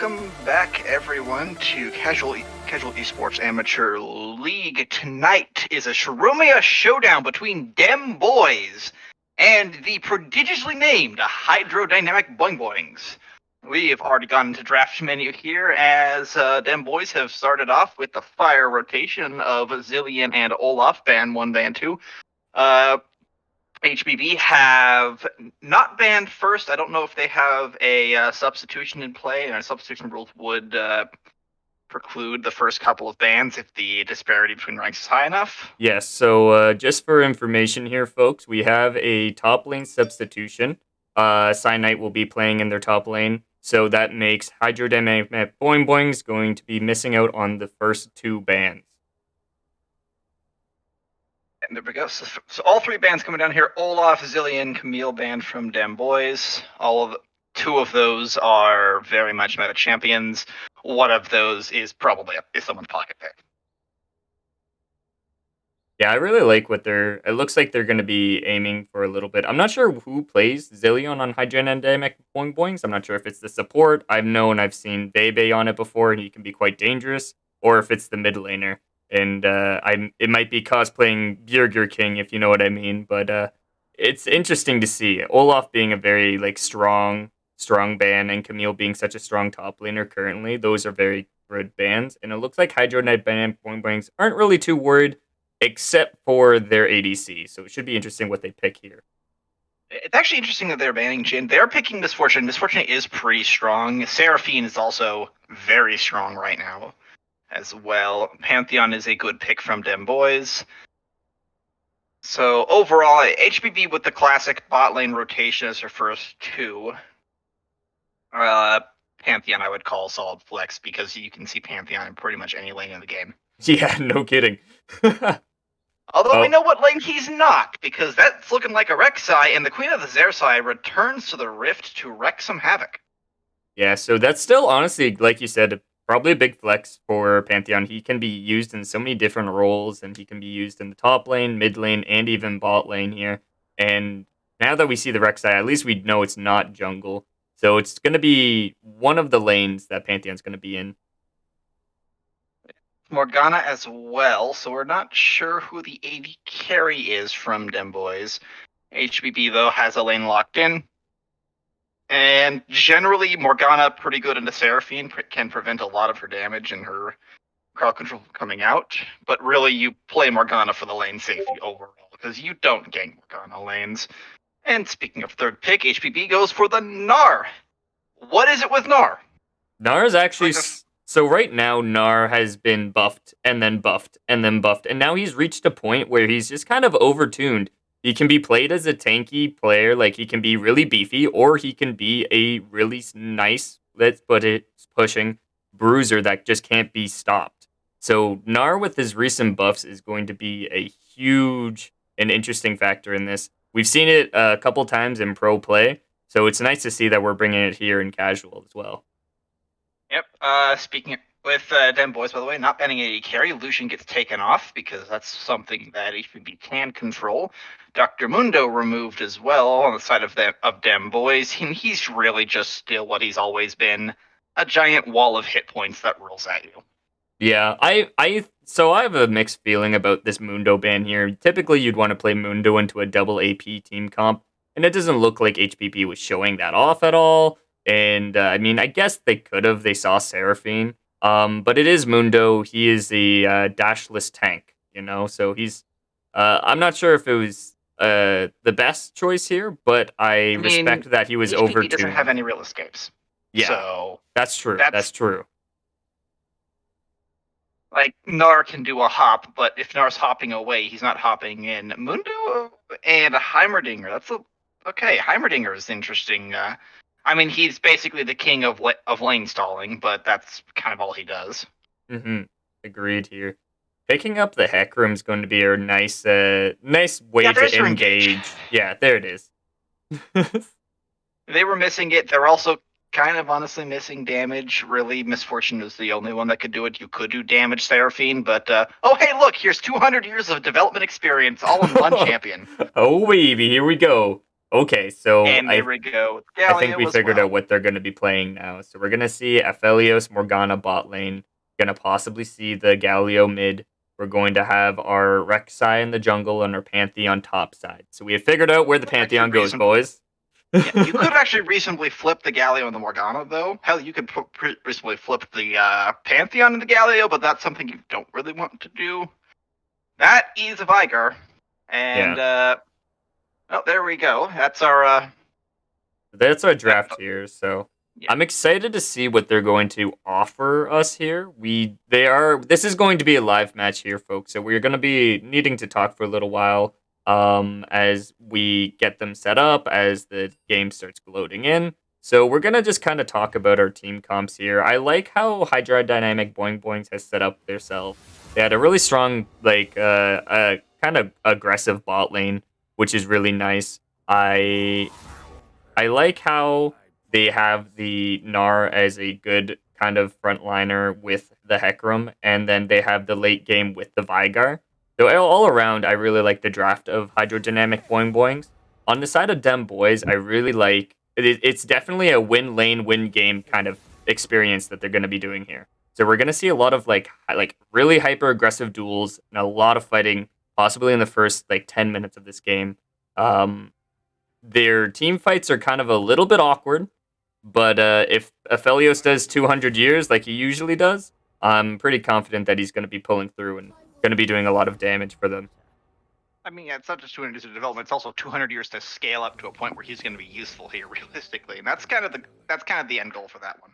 welcome back, everyone, to Casual Esports Amateur League. Tonight is a Shurima showdown between Dem Bois and the prodigiously named Hydrodynamic Boings. We have already gone into draft menu here, as Dem Bois have started off with the fire rotation of Zillion and Olaf, ban 1, ban 2. HBB have not banned first. I don't know if they have a substitution in play, and substitution rules would preclude the first couple of bans if the disparity between ranks is high enough. Yes, so just for information here, folks, we have a top lane substitution. Cyanite will be playing in their top lane, so that makes Hydrodynamic Boings going to be missing out on the first two bans. And there we go. So all three bands coming down here: Olaf, Zillion, Camille banned from Dem Boys. Two of those are very much meta champions. One of those is probably someone's pocket pick. Yeah, I really like it looks like they're going to be aiming for a little bit. I'm not sure who plays Zillion on Hydrodynamic Boings. I'm not sure if it's the support. I've seen Bebe on it before, and he can be quite dangerous, or if it's the mid laner. And it might be cosplaying Burger King, if you know what I mean. But it's interesting to see Olaf being a very strong ban, and Camille being such a strong top laner currently. Those are very good bans, and it looks like Hydrodynamic Boings aren't really too worried, except for their ADC. So it should be interesting what they pick here. It's actually interesting that they're banning Jhin. They're picking Misfortune. Misfortune is pretty strong. Seraphine is also very strong right now as well. Pantheon is a good pick from Dem Boys. So overall, HBB with the classic bot lane rotation as her first two. Pantheon I would call solid flex, because you can see Pantheon in pretty much any lane in the game. Yeah, no kidding. Although we know what lane he's not, because that's looking like a Rek'Sai, and the Queen of the Zersai returns to the Rift to wreak some havoc. Yeah, so that's still, honestly, like you said, probably a big flex for Pantheon. He can be used in so many different roles, and he can be used in the top lane, mid lane, and even bot lane here. And now that we see the Rek'Sai, at least we know it's not jungle. So it's going to be one of the lanes that Pantheon's going to be in. Morgana as well, so we're not sure who the AD carry is from Dem Boys. HBB, though, has a lane locked in. And generally, Morgana, pretty good into Seraphine, can prevent a lot of her damage and her crowd control coming out. But really, you play Morgana for the lane safety overall, because you don't gank Morgana lanes. And speaking of third pick, HBB goes for the Gnar. What is it with Gnar? Gnar is actually... So right now, Gnar has been buffed, and then buffed, and then buffed. And now he's reached a point where he's just kind of overtuned. He can be played as a tanky player, like he can be really beefy, or he can be a really nice, let's put it, pushing bruiser that just can't be stopped. So Gnar with his recent buffs is going to be a huge and interesting factor in this. We've seen it a couple times in pro play, so it's nice to see that we're bringing it here in casual as well. Yep. Speaking with Dem Boys, by the way, not banning AD carry, Lucian gets taken off because that's something that HBB can control. Dr. Mundo removed as well on the side of Dem Boys, and he's really just still what he's always been, a giant wall of hit points that rolls at you. Yeah, so I have a mixed feeling about this Mundo ban here. Typically, you'd want to play Mundo into a double AP team comp, and it doesn't look like HBB was showing that off at all. And I mean, I guess they could have. They saw Seraphine. But it is Mundo. He is the dashless tank, so he's... I'm not sure if it was the best choice here, but I respect that he was overtuned. He doesn't have any real escapes. Yeah, so that's true. That's true. Like, Gnar can do a hop, but if Gnar's hopping away, he's not hopping in. Mundo and Heimerdinger. Okay, Heimerdinger is interesting. I mean, he's basically the king of lane stalling, but that's kind of all he does. Agreed here. Picking up the Hecarim is going to be a nice way to engage. Yeah, there it is. They were missing it. They're also kind of honestly missing damage. Really, Misfortune is the only one that could do it. You could do damage Seraphine, but oh, hey, look, here's 200 years of development experience all in one champion. Oh, baby, here we go. Okay, so And there we go. I think Galio we as figured out well. what they're going to be playing now. So we're going to see Aphelios Morgana bot lane. Going to possibly see the Galio mid. We're going to have our Rek'Sai in the jungle and our Pantheon top side. So we have figured out where the Actually, Pantheon goes, boys. yeah, you could actually reasonably flip the Galio and the Morgana, though. Hell, you could reasonably flip the Pantheon and the Galio, but that's something you don't really want to do. That is a Vigar. And, Yeah, oh, there we go. That's our, that's our that, draft here. So yeah. I'm excited to see what they're going to offer us here. This is going to be a live match here, folks. So we're going to be needing to talk for a little while as we get them set up, as the game starts loading in. So we're gonna just kind of talk about our team comps here. I like how Hydrodynamic Boings has set up their self. They had a really strong, kind of aggressive bot lane, which is really nice. I like how they have the Gnar as a good kind of frontliner with the Hecarim, and then they have the late game with the Vigar. So all around, I really like the draft of Hydrodynamic Boings. On the side of Dem Boys, I really like it's definitely a win lane, win game kind of experience that they're going to be doing here. So we're going to see a lot of like really hyper aggressive duels and a lot of fighting, possibly in the first like 10 minutes of this game. Um, their team fights are kind of a little bit awkward, but if Aphelios does 200 years like he usually does, I'm pretty confident that he's going to be pulling through and going to be doing a lot of damage for them. I mean, yeah, it's not just 200 years of development; it's also 200 years to scale up to a point where he's going to be useful here, realistically, and that's kind of the end goal for that one.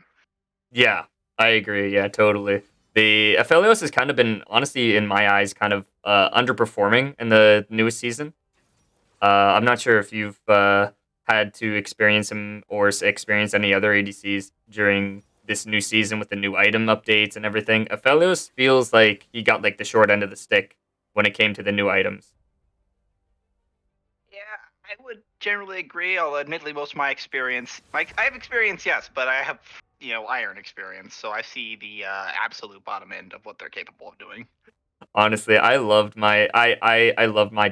Yeah, I agree. Yeah, totally. The Aphelios has kind of been, honestly, in my eyes, kind of underperforming in the newest season. I'm not sure if you've had to experience him or experience any other ADCs during this new season with the new item updates and everything. Aphelios feels like he got like the short end of the stick when it came to the new items. Yeah, I would generally agree. Although, admittedly, most of my experience, like I have experience, yes, but I have iron experience, so I see the absolute bottom end of what they're capable of doing. Honestly, I loved my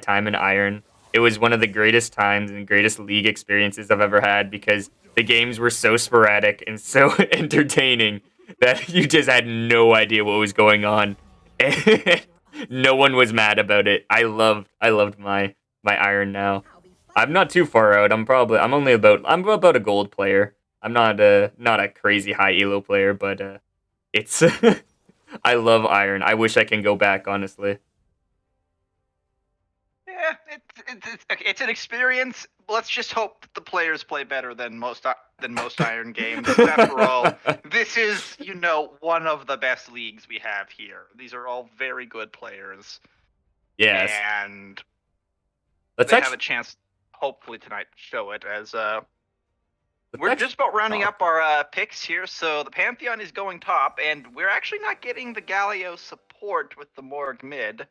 time in Iron. It was one of the greatest times and greatest league experiences I've ever had because the games were so sporadic and so entertaining that you just had no idea what was going on. And no one was mad about it. I loved my Iron now. I'm not too far out. I'm about a gold player. I'm not a crazy high elo player, but it's I love Iron. I wish I can go back, honestly. Yeah, it's an experience. Let's just hope that the players play better than most Iron games. After all, this is one of the best leagues we have here. These are all very good players, Yes. and Let's they have a actually chance, hopefully tonight, to show it. As let's we're just actually about rounding up talk. our picks here, so the Pantheon is going top, and we're actually not getting the Galio support with the Morg mid.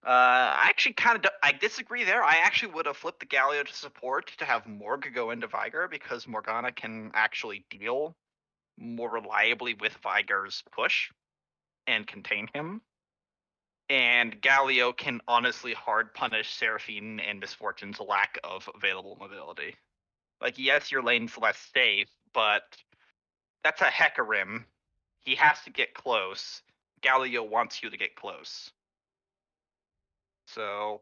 I actually I disagree there. I actually would have flipped the Galio to support to have Morg go into Vigar because Morgana can actually deal more reliably with Vigar's push and contain him. And Galio can honestly hard punish Seraphine and Misfortune's lack of available mobility. Like, yes, your lane's less safe, but that's a Hecarim. He has to get close. Galio wants you to get close. So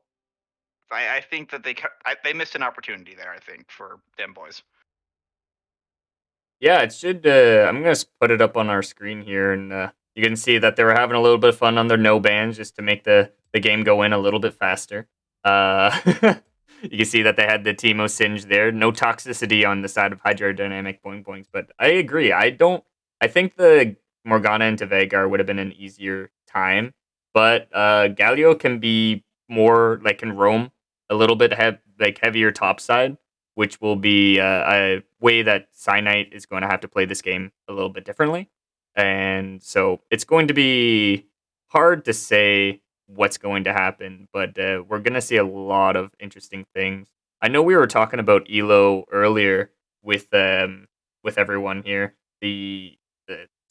I think that they missed an opportunity there. I think for them boys. Yeah, it should. I'm gonna put it up on our screen here, and you can see that they were having a little bit of fun on their no bans just to make the game go in a little bit faster. Uh, you can see that they had the Timo Singe there. No toxicity on the side of Hydrodynamic Boings, but I agree. I don't. I think the Morgana into Vagar would have been an easier time, but Galio can be more like can roam a little bit heavier topside, which will be a way that Cyanite is going to have to play this game a little bit differently. And so it's going to be hard to say what's going to happen, but we're going to see a lot of interesting things. I know we were talking about Elo earlier with everyone here. The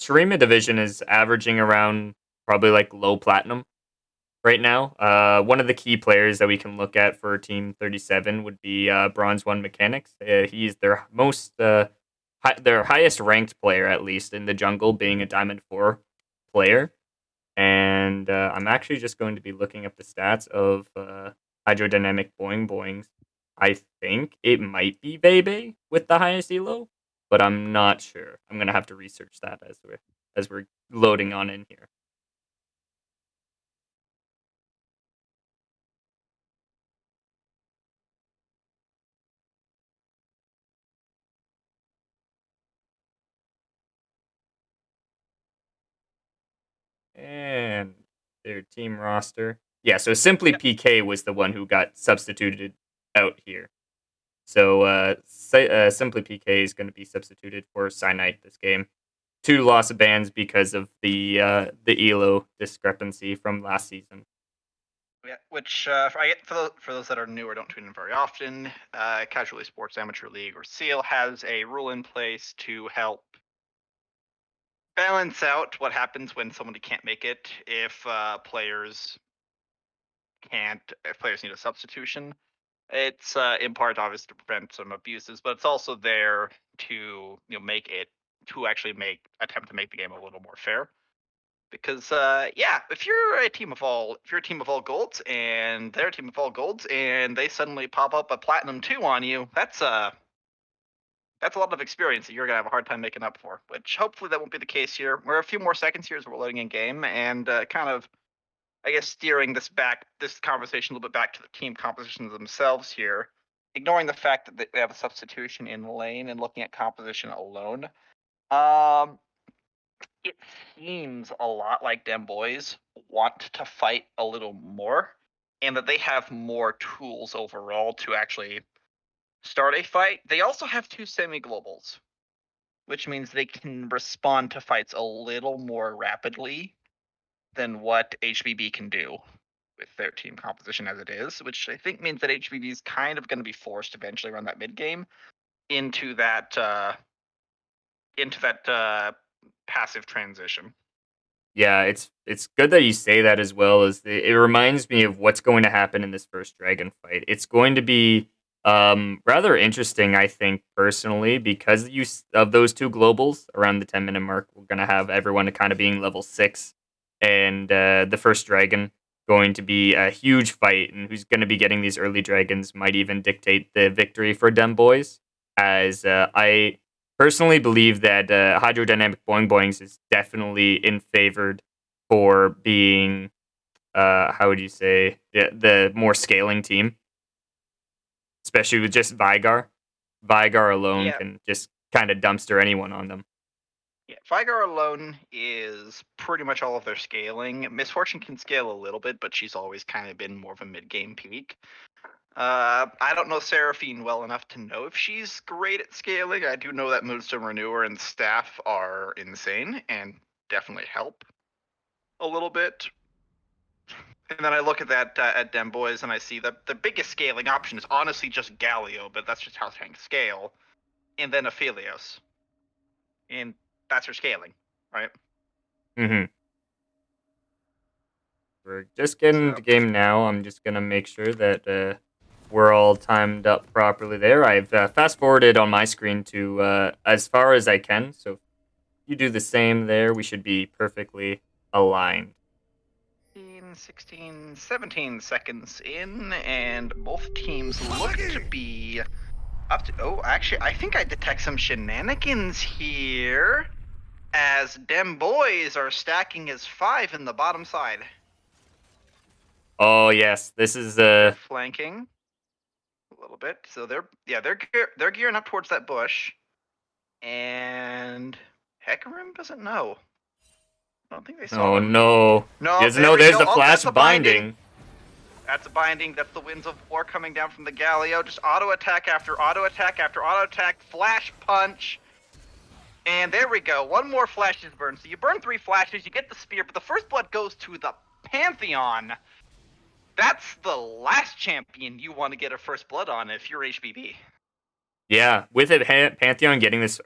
Shurima division is averaging around probably like low platinum. right now. One of the key players that we can look at for Team 37 would be Bronze 1 Mechanics. He's their their highest ranked player, at least, in the jungle, being a Diamond 4 player. And I'm actually just going to be looking up the stats of Hydrodynamic Boings. I think it might be Bebe with the highest elo, but I'm not sure. I'm gonna have to research that as we're loading on in here. And their team roster. Yeah, so Simply Yep. PK was the one who got substituted out here. So Simply PK is going to be substituted for Cyanite this game. 2 loss of bans because of the elo discrepancy from last season. Yeah, which for those that are new or don't tune in very often, Casual Esports Amateur League or CEAL has a rule in place to help balance out what happens when somebody can't make it if players need a substitution. It's in part obvious to prevent some abuses, but it's also there to make it to actually attempt to make the game a little more fair. Because yeah, if you're a team of all golds and they're a team of all golds and they suddenly pop up a platinum 2 on you, that's a lot of experience that you're gonna have a hard time making up for. Which hopefully that won't be the case here. We're a few more seconds here as we're loading in game and kind of I guess steering this conversation a little bit back to the team compositions themselves here, ignoring the fact that they have a substitution in lane and looking at composition alone. Um, it seems a lot like them boys want to fight a little more, and that they have more tools overall to actually start a fight. They also have 2 semi-globals, which means they can respond to fights a little more rapidly than what HBB can do with their team composition as it is, which I think means that HBB is kind of going to be forced eventually around that mid game into that passive transition. Yeah, it's good that you say that as well. As it reminds me of what's going to happen in this first dragon fight. It's going to be rather interesting, I think personally, because of those 2 globals around the 10-minute mark. We're going to have everyone kind of being level 6, and the first dragon going to be a huge fight, and who's going to be getting these early dragons might even dictate the victory for Dem Boys. As I personally believe that hydrodynamic boings is definitely in favored for being how would you say the more scaling team, especially with just Vigar alone Yeah, can just kind of dumpster anyone on them. yeah. Vigar alone is pretty much all of their scaling. Misfortune can scale a little bit, but she's always kind of been more of a mid game peak. I don't know Seraphine well enough to know if she's great at scaling. I do know that Moonstone Renewer and Staff are insane and definitely help a little bit. And then I look at that at Dem Boys and I see that the biggest scaling option is honestly just Galio, but that's just how tanks scale. And then Aphelios. And that's her scaling, right? hmm We're just getting So into game now. I'm just gonna make sure that we're all timed up properly there. I've fast forwarded on my screen to as far as I can, so if you do the same there, we should be perfectly aligned. 16, 17 seconds in, and both teams look to be up to. Oh, actually, I think I detect some shenanigans here, as Dem Boys are stacking as 5 in the bottom side. Oh yes, this is They're flanking a little bit, so they're gearing up towards that bush, and Hecarim doesn't know. I don't think they saw oh him. no. He No, doesn't there know we there's go. the Oh, flash that's a binding. binding. That's a binding. That's the winds of war coming down from the Galio. Just auto attack after auto attack after auto attack. Flash punch. And there we go. One more flash is burned. So you burn 3 flashes, you get the spear, but the first blood goes to the Pantheon. That's the last champion you want to get a first blood on if you're HBB. Yeah, with it, Pantheon getting this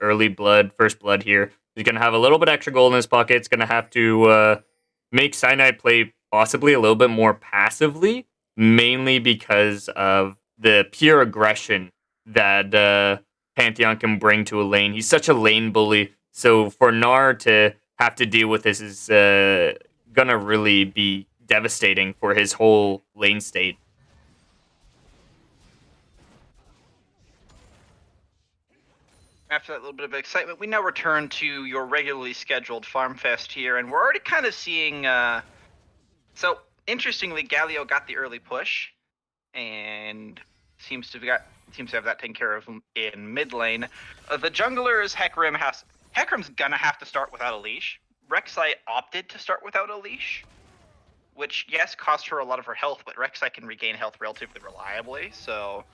first blood here, he's gonna have a little bit extra gold in his pocket. It's gonna have to make Cyanide play possibly a little bit more passively, mainly because of the pure aggression that Pantheon can bring to a lane. He's such a lane bully. So for Gnar to have to deal with this is gonna really be devastating for his whole lane state. After that little bit of excitement, we now return to your regularly scheduled Farm Fest here, and we're already kind of seeing. So interestingly, Galio got the early push, and seems to have that taken care of in mid lane. The junglers, Hecarim's gonna have to start without a leash. Rek'Sai opted to start without a leash, which yes cost her a lot of her health, but Rek'Sai can regain health relatively reliably. So,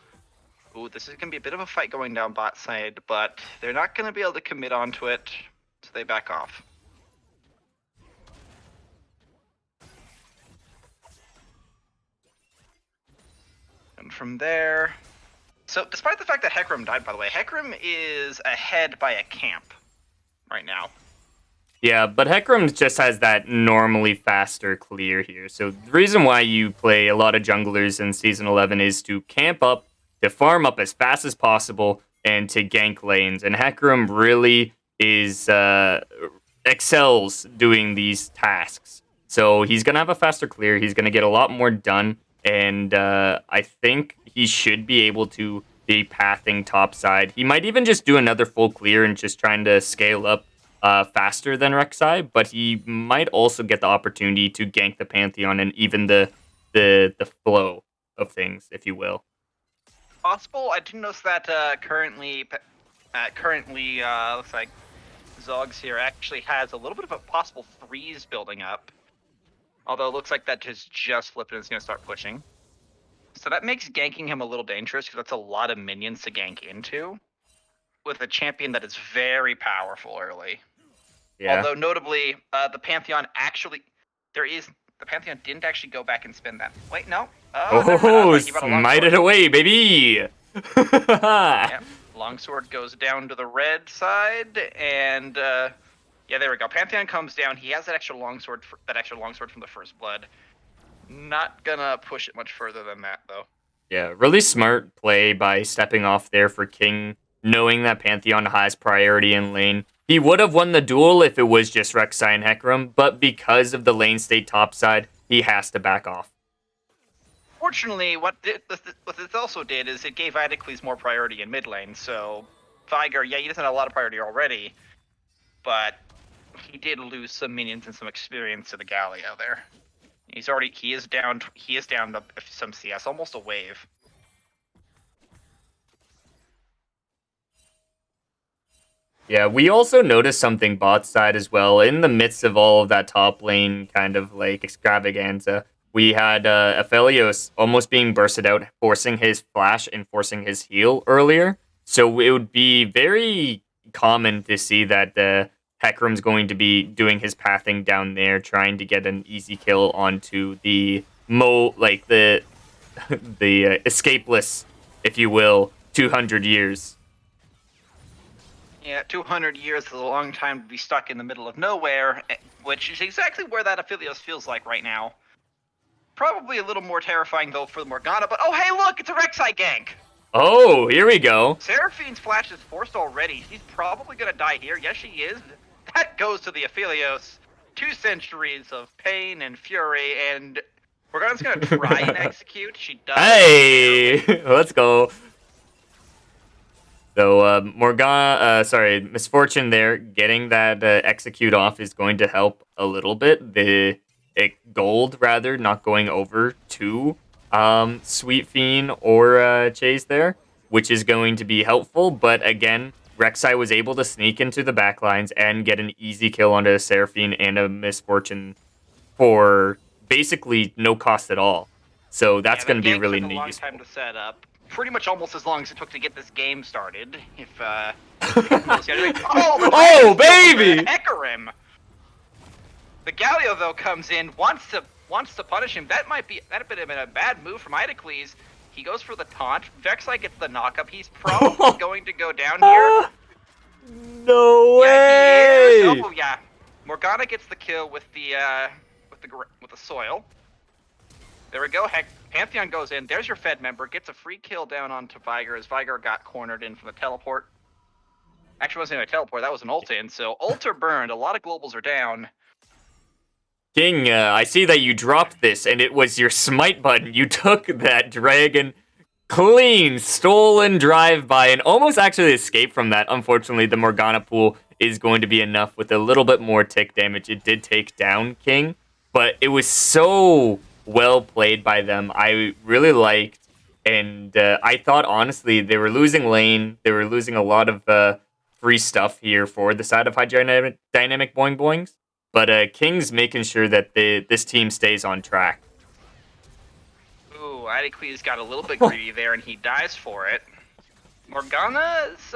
ooh, this is gonna be a bit of a fight going down bot side, but they're not gonna be able to commit onto it, so they back off. And from there, so despite the fact that Hecarim died, by the way, Hecarim is ahead by a camp right now. Yeah, but Hecarim just has that normally faster clear here. So the reason why you play a lot of junglers in Season 11 is to camp up, to farm up as fast as possible, and to gank lanes. And Hecarim really is excels doing these tasks. So he's going to have a faster clear. He's going to get a lot more done. And I think he should be able to be pathing topside. He might even just do another full clear and just trying to scale up faster than Rek'Sai, but he might also get the opportunity to gank the Pantheon and even the flow of things, if you will. Possible. I do notice that currently looks like Zogs here actually has a little bit of a possible freeze building up. Although it looks like that just flipped and is going to start pushing. So that makes ganking him a little dangerous because that's a lot of minions to gank into with a champion that is very powerful early. Yeah. Although notably, the Pantheon didn't actually go back and spin that. Wait, no. Smite it away, baby! Yeah, longsword goes down to the red side, and yeah, there we go. Pantheon comes down. He has that extra longsword from the First Blood. Not gonna push it much further than that, though. Yeah, really smart play by stepping off there for King, knowing that Pantheon has priority in lane. He would have won the duel if it was just Rek'Sai and Hecarim, but because of the lane state topside, he has to back off. Fortunately, what this also did is it gave Idocles more priority in mid lane, so Viger, yeah, he doesn't have a lot of priority already, but he did lose some minions and some experience to the Galio there. He is down to some CS, almost a wave. Yeah, we also noticed something bot side as well. In the midst of all of that top lane kind of like extravaganza, we had Aphelios almost being bursted out, forcing his flash and forcing his heal earlier. So it would be very common to see that Hecarim's going to be doing his pathing down there, trying to get an easy kill onto the the escapeless, if you will, 200 years. Yeah, 200 years is a long time to be stuck in the middle of nowhere, which is exactly where that Aphelios feels like right now. Probably a little more terrifying, though, for the Morgana, but oh, hey, look, it's a Rek'Sai gank! Oh, here we go. Seraphine's flash is forced already. She's probably gonna die here. Yes, she is. That goes to the Aphelios. 2 centuries of pain and fury, and Morgana's gonna try and execute. She does. Hey, let's go. So Misfortune there, getting that execute off is going to help a little bit. The gold, rather, not going over to Sweet Fiend or Chase there, which is going to be helpful. But again, Rek'Sai was able to sneak into the backlines and get an easy kill onto a Seraphine and a Misfortune for basically no cost at all. So that's going to be really neat. Long time to set up. Pretty much almost as long as it took to get this game started. Oh, baby! Hecarim. The Galio though comes in, wants to punish him. That might have been a bad move from Idocles. He goes for the taunt. Vexai gets the knockup. He's probably going to go down here. No way! Yeah, he is. Oh yeah. Morgana gets the kill with the with the soil. There we go. Heck, Pantheon goes in. There's your Fed member. Gets a free kill down onto Viger as Viger got cornered in from the teleport. Actually, wasn't even a teleport. That was an ult in. So ult are burned. A lot of globals are down. King, I see that you dropped this, and it was your smite button. You took that dragon clean, stolen drive-by, and almost actually escaped from that. Unfortunately, the Morgana pool is going to be enough with a little bit more tick damage. It did take down King, but it was so well played by them. I really liked, and I thought, honestly, they were losing lane. They were losing a lot of free stuff here for the side of Hydrodynamic Boing Boings. But King's making sure that this team stays on track. Ooh, Adeque's got a little bit greedy there, and he dies for it. Morgana's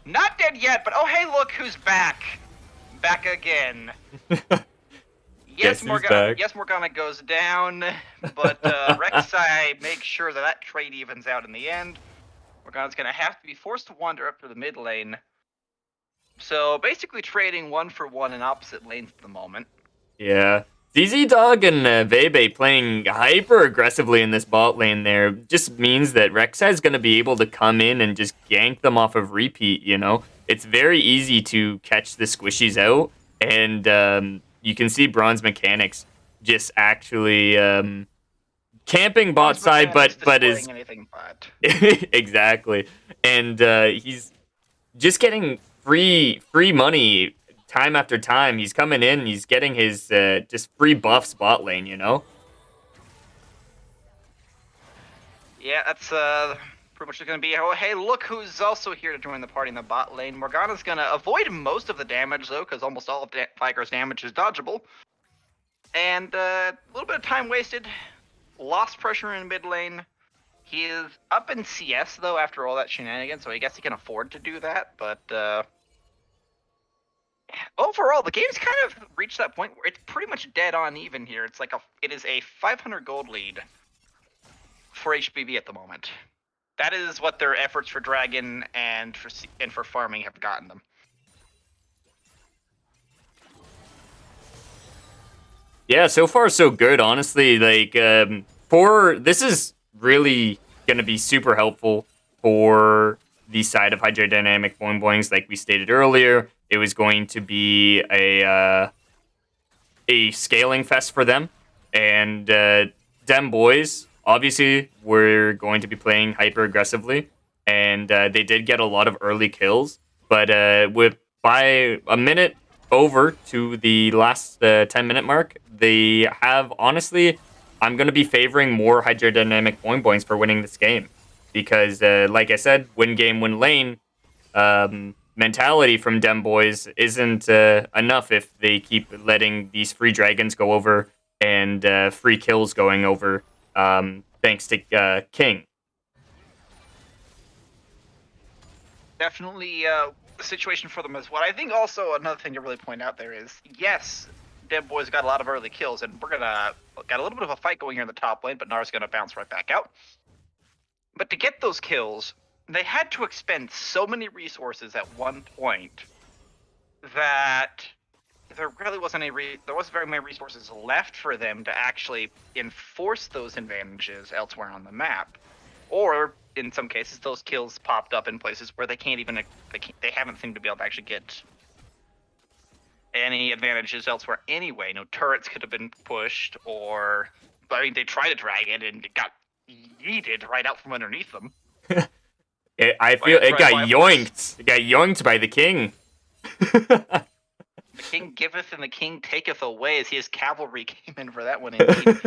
not dead yet, but oh hey, look who's back! Back again. Yes, Morgana goes down, but Rek'Sai makes sure that trade evens out in the end. Morgana's gonna have to be forced to wander up to the mid lane. So basically trading 1-for-1 in opposite lanes at the moment. Yeah. ZZ Dog and Vebe playing hyper aggressively in this bot lane there just means that Rek'Sai is going to be able to come in and just gank them off of repeat, you know? It's very easy to catch the squishies out, and you can see Bronze Mechanics just actually camping bot side, but is... anything but. Exactly. And he's just getting free money time after time. He's coming in, he's getting his just free buffs bot lane, you know? Yeah, that's pretty much going to be, oh, hey, look who's also here to join the party in the bot lane. Morgana's going to avoid most of the damage, though, because almost all of Viger's damage is dodgeable. And a little bit of time wasted. Lost pressure in mid lane. He is up in CS, though, after all that shenanigans, so I guess he can afford to do that, but overall, the game's kind of reached that point where it's pretty much dead on even here. It is a 500 gold lead for HBB at the moment. That is what their efforts for Dragon and for farming have gotten them. Yeah, so far so good, honestly. Like, this is really gonna be super helpful for the side of Hydrodynamic Boing Boings, like we stated earlier. It was going to be a scaling fest for them, and them boys obviously were going to be playing hyper aggressively, and they did get a lot of early kills. But by a minute over to the last 10-minute mark, they have, honestly, I'm going to be favoring more Hydrodynamic Boing Boings for winning this game. Because, like I said, win game, win lane mentality from Dem Boys isn't enough if they keep letting these free dragons go over and free kills going over, thanks to King. Definitely the situation for them is what I think. Also, another thing to really point out there is, yes, Dem Boys got a lot of early kills, and got a little bit of a fight going here in the top lane, but Nar's gonna bounce right back out. But to get those kills, they had to expend so many resources at one point that there really wasn't there wasn't very many resources left for them to actually enforce those advantages elsewhere on the map. Or in some cases, those kills popped up in places where they haven't seemed to be able to actually get any advantages elsewhere anyway. No turrets could have been pushed, or I mean, they tried to drag it and it got yeeted right out from underneath them. I feel it got yoinked. It got yoinked by the king. The king giveth and the king taketh away, as his cavalry came in for that one indeed.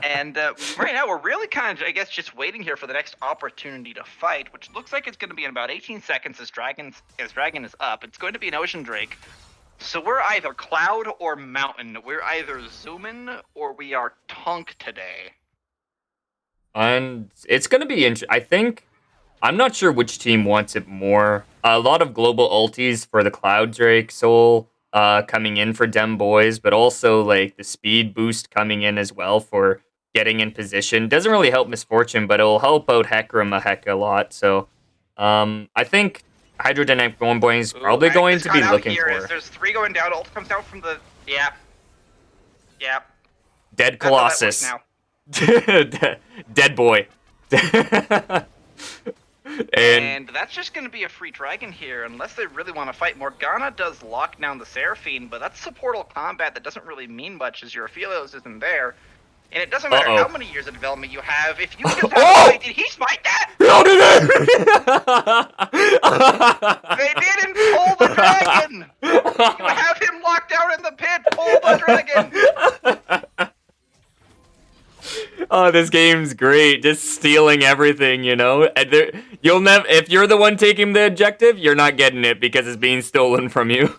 And right now we're really kind of, I guess, just waiting here for the next opportunity to fight, which looks like it's going to be in about 18 seconds as Dragon is up. It's going to be an Ocean Drake. So we're either Cloud or Mountain. We're either Zoomin or we are Tunk today. And it's going to be interesting. I think, I'm not sure which team wants it more. A lot of global ultis for the Cloud Drake Soul coming in for Dem Boys, but also like the speed boost coming in as well for getting in position. Doesn't really help Misfortune, but it'll help out Hecarim a lot. So I think Hydrodynamic Boing Boing is probably going to be looking for. There's 3 going down. Ult comes out from the... Yeah. Dead That's how that works Colossus. now. Dead boy. And that's just going to be a free dragon here, unless they really want to fight. Morgana does lock down the Seraphine, but that's supportal combat that doesn't really mean much, as your Aphelios isn't there. And it doesn't matter how many years of development you have, if you just have a fight, did he smite that? How did They didn't pull the dragon! You have him locked down in the pit, pull the dragon! Oh, this game's great. Just stealing everything, you know? And you'll never, if you're the one taking the objective, you're not getting it because it's being stolen from you.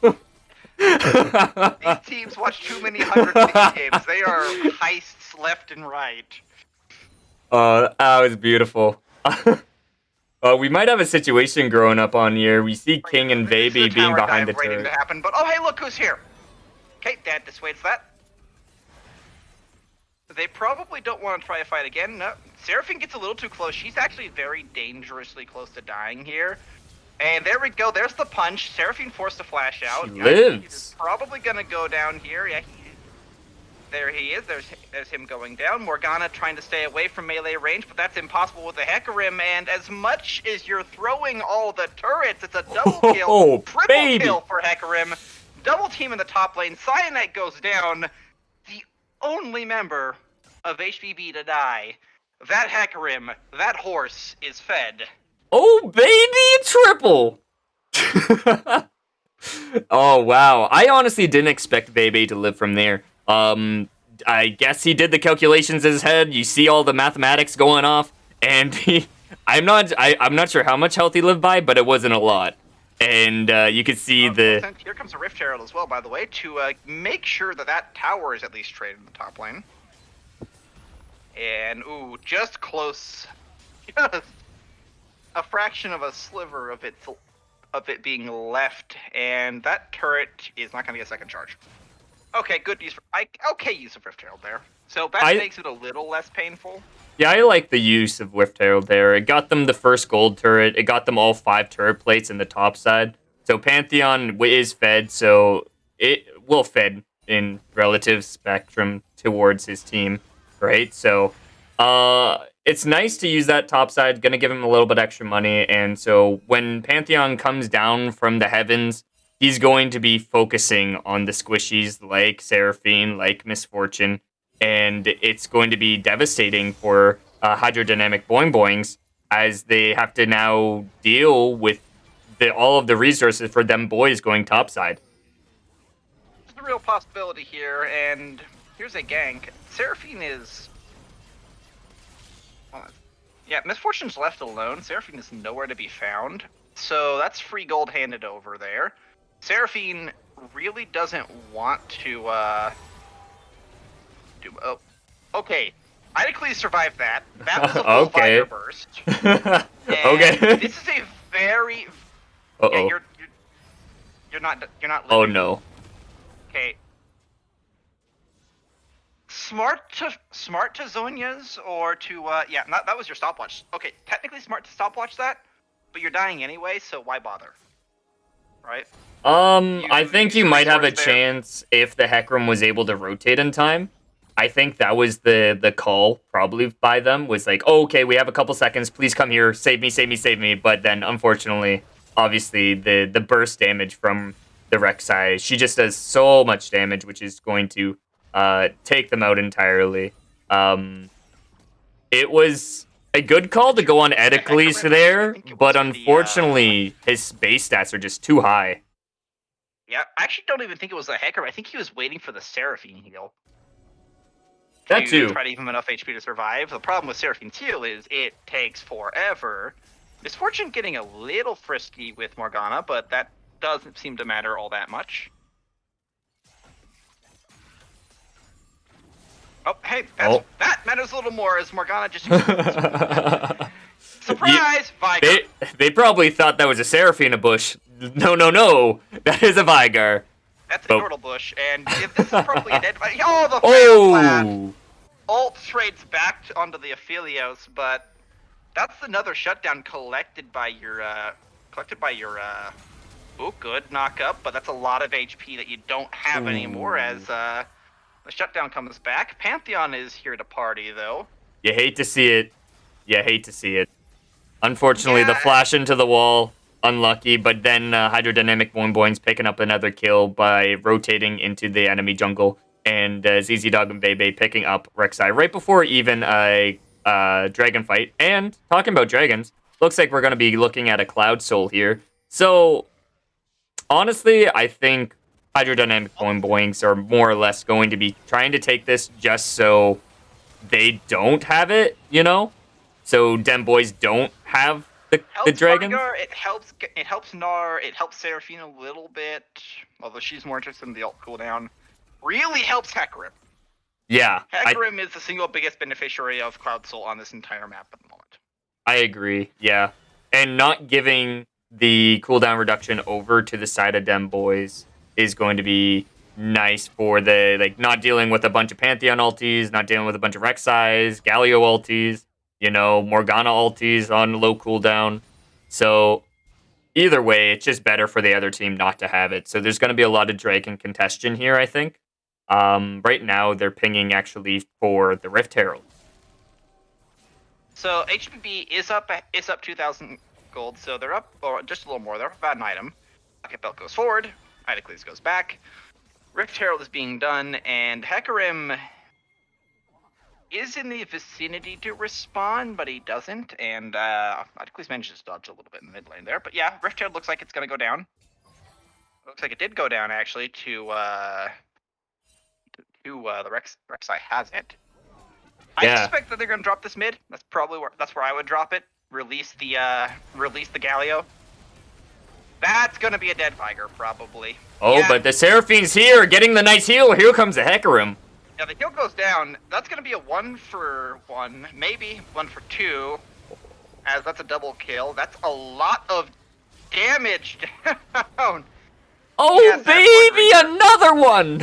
These teams watch too many 100 games. They are heists left and right. Oh, that was beautiful. We might have a situation growing up on here. We see King and Baby being behind the turret. To happen, but oh, hey, look who's here. Okay, that dissuades that. They probably don't want to try a fight again. No, Seraphine gets a little too close. She's actually very dangerously close to dying here. And there we go. There's the punch. Seraphine forced to flash out. She lives. He's probably going to go down here. Yeah, there he is. There's him going down. Morgana trying to stay away from melee range, but that's impossible with the Hecarim. And as much as you're throwing all the turrets, it's a double kill, triple kill for Hecarim. Double team in the top lane. Cyanite goes down. The only member of HBB to die. That Hecarim, that horse, is fed. Oh, baby, triple! Oh, wow. I honestly didn't expect Baby to live from there. I guess he did the calculations in his head. You see all the mathematics going off, and I'm not sure how much health he lived by, but it wasn't a lot. And you could see the... Here comes a Rift Herald as well, by the way, to make sure that tower is at least traded in the top lane. And, ooh, just close. Just a fraction of a sliver of it being left, and that turret is not going to get a second charge. Okay, good use. Okay, use of Rift Herald there. So that makes it a little less painful. Yeah, I like the use of Rift Herald there. It got them the first gold turret. It got them all 5 turret plates in the top side. So Pantheon is fed, so it will fed in relative spectrum towards his team, right? So it's nice to use that top side. Going to give him a little bit extra money. And so when Pantheon comes down from the heavens, he's going to be focusing on the squishies like Seraphine, like Misfortune. And it's going to be devastating for Hydrodynamic Boings as they have to now deal with all of the resources for them boys going topside. There's a real possibility here, and here's a gank. Seraphine is... Yeah, Misfortune's left alone. Seraphine is nowhere to be found. So that's free gold handed over there. Seraphine really doesn't want to, oh, okay. Idically survived that. That was a full okay. fire burst. Okay. This is a very... Uh-oh. Yeah, you're not living. Oh, no. Okay. Smart to Zhonya's or to yeah, that was your stopwatch. Okay, technically smart to stopwatch that, but you're dying anyway, so why bother? Right? I think you might have a chance if the Hecarim was able to rotate in time. I think that was the call probably by them, was like, oh, okay, we have a couple seconds, please come here, save me, save me, save me. But then unfortunately, obviously the burst damage from the Rek'Sai, she just does so much damage, which is going to take them out entirely. It was a good call to go on Edicles there, but unfortunately, his base stats are just too high. Yeah, I actually don't even think it was a Hecarim. I think he was waiting for the Seraphine heal. That too. Try to give him enough HP to survive. The problem with Seraphine's heal is it takes forever. Misfortune getting a little frisky with Morgana, but that doesn't seem to matter all that much. Oh, hey, that matters a little more as Morgana just... Surprise! Vigar! They probably thought that was a Seraphine bush. No, no, no! That is a Vigar. That's a Yordle bush, and if this is probably a dead... Oh, the fail flat! Ult trades back onto the Aphelios, but that's another shutdown collected by your... Oh, good knock up, but that's a lot of HP that you don't have anymore as... The shutdown comes back. Pantheon is here to party, though. You hate to see it. You hate to see it. Unfortunately, the Yeah, flash into the wall, unlucky, but then Hydrodynamic Boing's picking up another kill by rotating into the enemy jungle, and ZZ Dog and Bebe picking up Rek'Sai right before even a dragon fight. And talking about dragons, looks like we're going to be looking at a Cloud Soul here. So, honestly, I think Hydrodynamic Boings are more or less going to be trying to take this just so they don't have it, you know? So Dem Boys don't have the helps dragons. Veigar. It helps Gnar. It helps Seraphine a little bit, although she's more interested in the ult cooldown. Really helps Hecarim. Yeah, Hecarim is the single biggest beneficiary of Cloud Soul on this entire map at the moment. I agree. Yeah, and not giving the cooldown reduction over to the side of Dem Boys is going to be nice for the not dealing with a bunch of Pantheon ultis, not dealing with a bunch of Rek'Sais, Galio ultis, Morgana ultis on low cooldown. So either way, it's just better for the other team not to have it. So there's going to be a lot of Dragon contention here, I think. Right now, they're pinging actually for the Rift Herald. So HPB is up 2,000 gold, so they're up or just a little more. They're up about an item. Pocket Belt goes forward. Idocles goes back. Rift Herald is being done, and Hecarim is in the vicinity to respond, but he doesn't. And Idocles manages to dodge a little bit in the mid lane there. But yeah, Rift Herald looks like it's going to go down. Looks like it did go down, actually, to the Rek'Sai has it. I suspect that they're going to drop this mid. That's probably where I would drop it. Release the Galio. That's going to be a dead Viger, probably. Oh, yeah. But the Seraphine's here, getting the nice heal. Here comes the Hecarim. Yeah, the heal goes down. That's going to be a 1-for-1, maybe 1-for-2, as that's a double kill. That's a lot of damage down. Oh, baby, another one!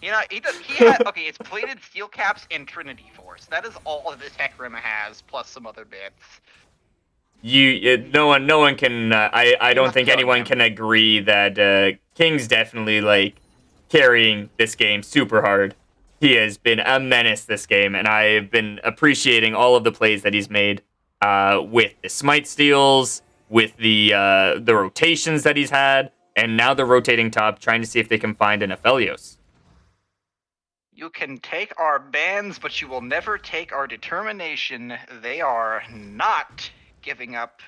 He had, okay, it's plated steel caps and Trinity Force. That is all this Hecarim has, plus some other bits. No one can. I don't think anyone can agree that King's definitely carrying this game super hard. He has been a menace this game, and I've been appreciating all of the plays that he's made with the smite steals, with the rotations that he's had, and now they're rotating top, trying to see if they can find an Aphelios. You can take our bans, but you will never take our determination. They are not giving up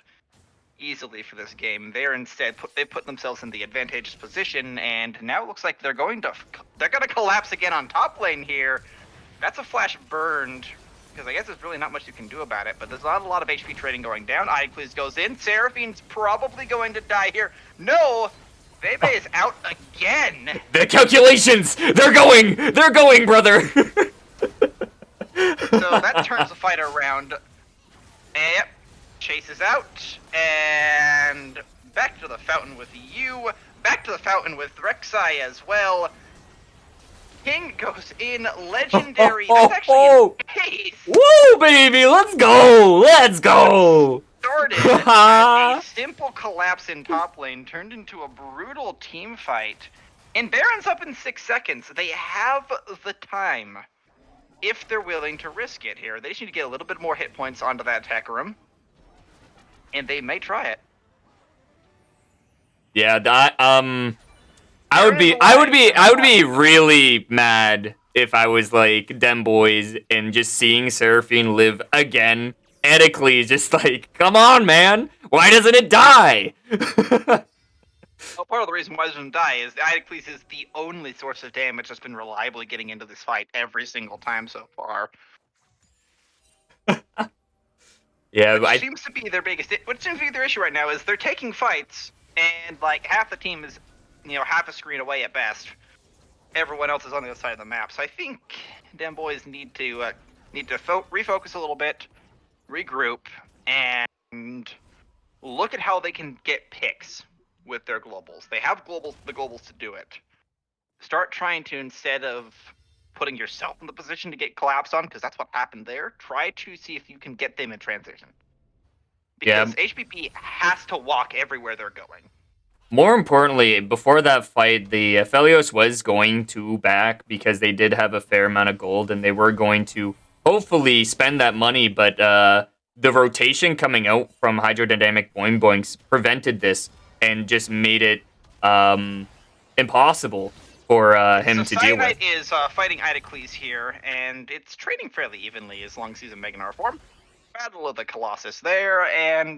easily for this game. They're instead they put themselves in the advantageous position, and now it looks like they're going to collapse again on top lane here. That's a flash burned, because I guess there's really not much you can do about it, but there's not a lot of HP trading going down. Idocles goes in. Seraphine's probably going to die here. No! Bebe is out again! The calculations! They're going, brother! So that turns the fight around. Yep. Chases out, and back to the fountain with you. Back to the fountain with Rek'Sai as well. King goes in, legendary. That's actually pace. Woo, baby, let's go! Started as a simple collapse in top lane, turned into a brutal team fight. And Baron's up in 6 seconds. They have the time, if they're willing to risk it here. They just need to get a little bit more hit points onto that Hecarim, and they may try it. Yeah, I would be really mad if I was Dem Boys and just seeing Seraphine live again. Edically, just come on, man! Why doesn't it die? Well, part of the reason why it doesn't die is Idocles is the only source of damage that's been reliably getting into this fight every single time so far. Yeah, Which seems to be their issue right now is they're taking fights, and half the team is, half a screen away at best. Everyone else is on the other side of the map. So I think Dem Boys need to refocus a little bit, regroup, and look at how they can get picks with their globals. They have the globals to do it. Start trying to, instead of putting yourself in the position to get collapsed on, because that's what happened there, try to see if you can get them in transition. Because HPP has to walk everywhere they're going. More importantly, before that fight, the Aphelios was going to back because they did have a fair amount of gold and they were going to hopefully spend that money, but the rotation coming out from Hydrodynamic Boings prevented this and just made it impossible for So him to deal with. Cyanide is fighting Idocles here, and it's trading fairly evenly as long as he's in Meganar form. Battle of the Colossus there, and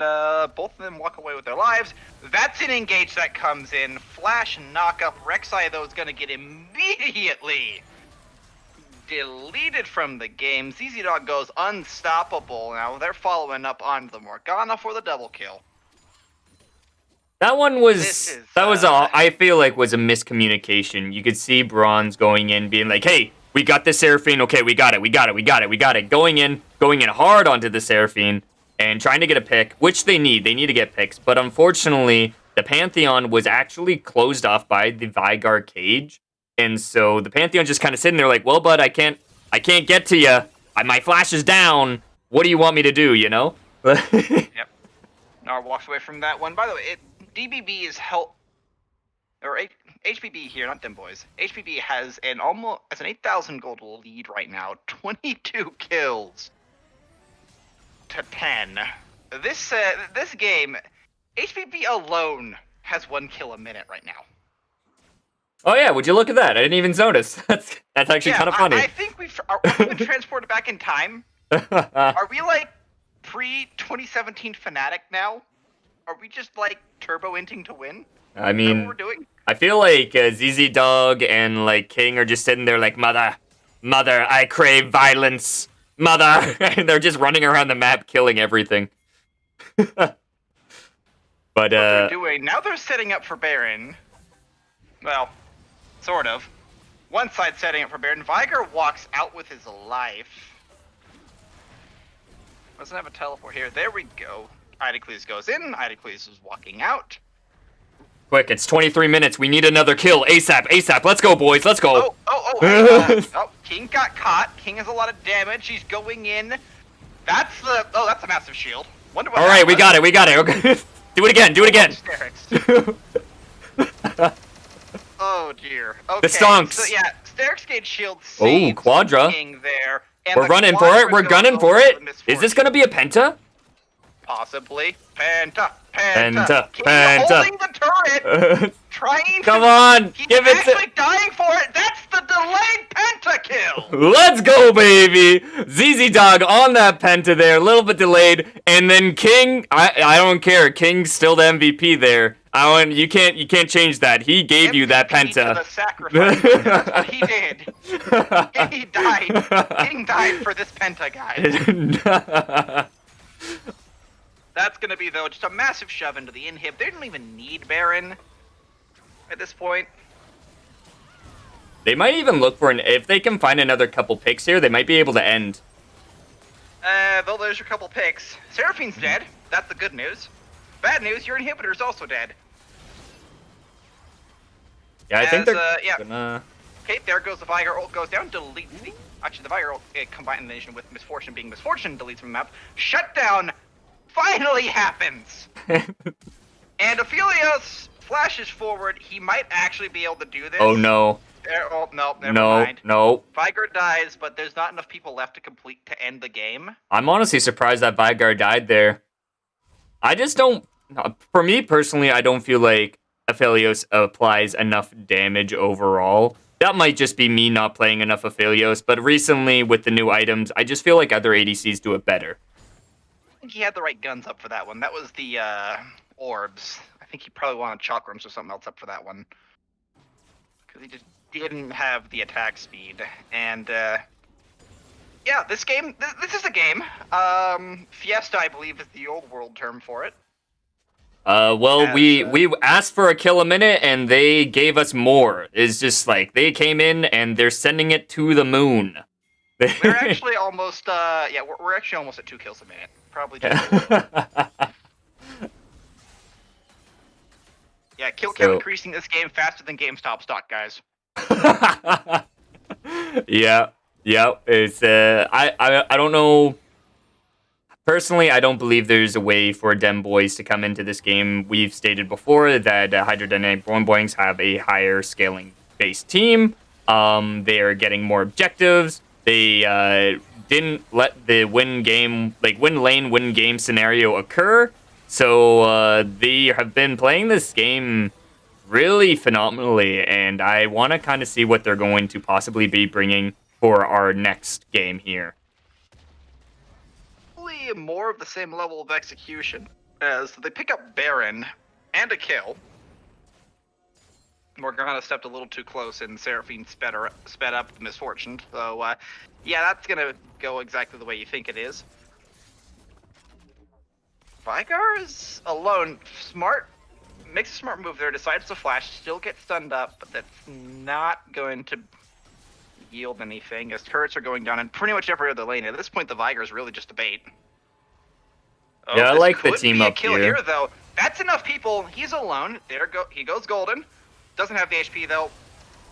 both of them walk away with their lives. That's an engage that comes in. Flash knock up. Rek'Sai, though, is going to get immediately deleted from the game. ZZ Dog goes unstoppable. Now they're following up on the Morgana for the double kill. That one was I feel like was a miscommunication. You could see Bronze going in, being like, "Hey, we got the Seraphine. Okay, we got it. Going in hard onto the Seraphine and trying to get a pick, which they need. They need to get picks, but unfortunately, the Pantheon was actually closed off by the Vygar cage, and so the Pantheon just kind of sitting there like, "Well, bud, I can't get to you. My flash is down. What do you want me to do? You know?" Yep. Nar walks away from that one. By the way, DBB is HBB here, not them boys. HBB has an 8,000 gold lead right now, 22 kills to 10. This game, HBB alone has 1 kill a minute right now. Oh yeah, would you look at that? I didn't even notice. That's actually kind of funny. I think we've been transported back in time. Are we like pre-2017 Fnatic now? Are we just like turbo-inting to win? I mean, is that what we're doing? I feel like ZZ Dog and like King are just sitting there like, mother, I crave violence, mother, and they're just running around the map killing everything. But what they're doing now, they're setting up for Baron. Well, sort of. One side setting up for Baron. Vygar walks out with his life. Doesn't have a teleport here. There we go. Idocles goes in. Idocles is walking out. Quick, it's 23 minutes. We need another kill. ASAP. Let's go, boys. Let's go. Hey, King got caught. King has a lot of damage. He's going in. That's a massive shield. Wonder what. All right, we got it. Okay. Do it again. Oh dear. Okay. The stonks. So yeah, Sterix Gate shield saves Quadra. King there. We're running for it. We're gunning for it. Is this gonna be a penta? Possibly. Penta. Penta. Holding the turret. Trying Come on. Give it to... actually dying for it. That's the delayed penta kill. Let's go, baby. ZZ Dog on that penta there. A little bit delayed. And then King, I don't care. King's still the MVP there. You can't change that. He gave you that penta. To the sacrifice. That's what he did. He died. King died for this penta, guys. That's going to be, though, just a massive shove into the inhib. They don't even need Baron at this point. They might even look for if they can find another couple picks here, they might be able to end. Though there's your couple picks. Seraphine's dead. That's the good news. Bad news, your inhibitor's also dead. Yeah, I think they're gonna... Okay, there goes the Vygar ult, goes down, deletes the... Actually, the Vygar ult, combination with Misfortune being Misfortune, deletes from the map. Shutdown finally happens! And Aphelios flashes forward. He might actually be able to do this. Oh, no. No, never mind. No. Vygar dies, but there's not enough people left to end the game. I'm honestly surprised that Vygar died there. I just don't... For me, personally, I don't feel like Aphelios applies enough damage overall. That might just be me not playing enough Aphelios, but recently, with the new items, I just feel like other ADCs do it better. I think he had the right guns up for that one. That was the orbs. I think he probably wanted chakrams or something else up for that one. Because he just didn't have the attack speed. And, yeah, this game, this is a game. Fiesta, I believe, is the old world term for it. Well, we asked for a kill a minute, and they gave us more. It's just like, they came in, and they're sending it to the moon. We're actually almost, we're actually almost at 2 kills a minute. Probably just Yeah, kill count increasing this game faster than GameStop stock, guys. Yeah. It's I don't know. Personally, I don't believe there's a way for Dem Boys to come into this game. We've stated before that Hydrodynamic Boings have a higher scaling based team. They are getting more objectives. They didn't let the win lane, win game scenario occur. So they have been playing this game really phenomenally, and I want to kind of see what they're going to possibly be bringing for our next game here. Probably more of the same level of execution as they pick up Baron and a kill. Morgana stepped a little too close, and Seraphine sped up the misfortune. So, yeah, that's gonna go exactly the way you think it is. Vigar is alone. Smart, makes a smart move there, decides to flash, still gets stunned up, but that's not going to yield anything as turrets are going down in pretty much every other lane. At this point, the Vigar is really just a bait. Oh, Yeah, I this like the could team be a up kill here. here, though. That's enough people. He's alone. He goes golden. Doesn't have the HP, though.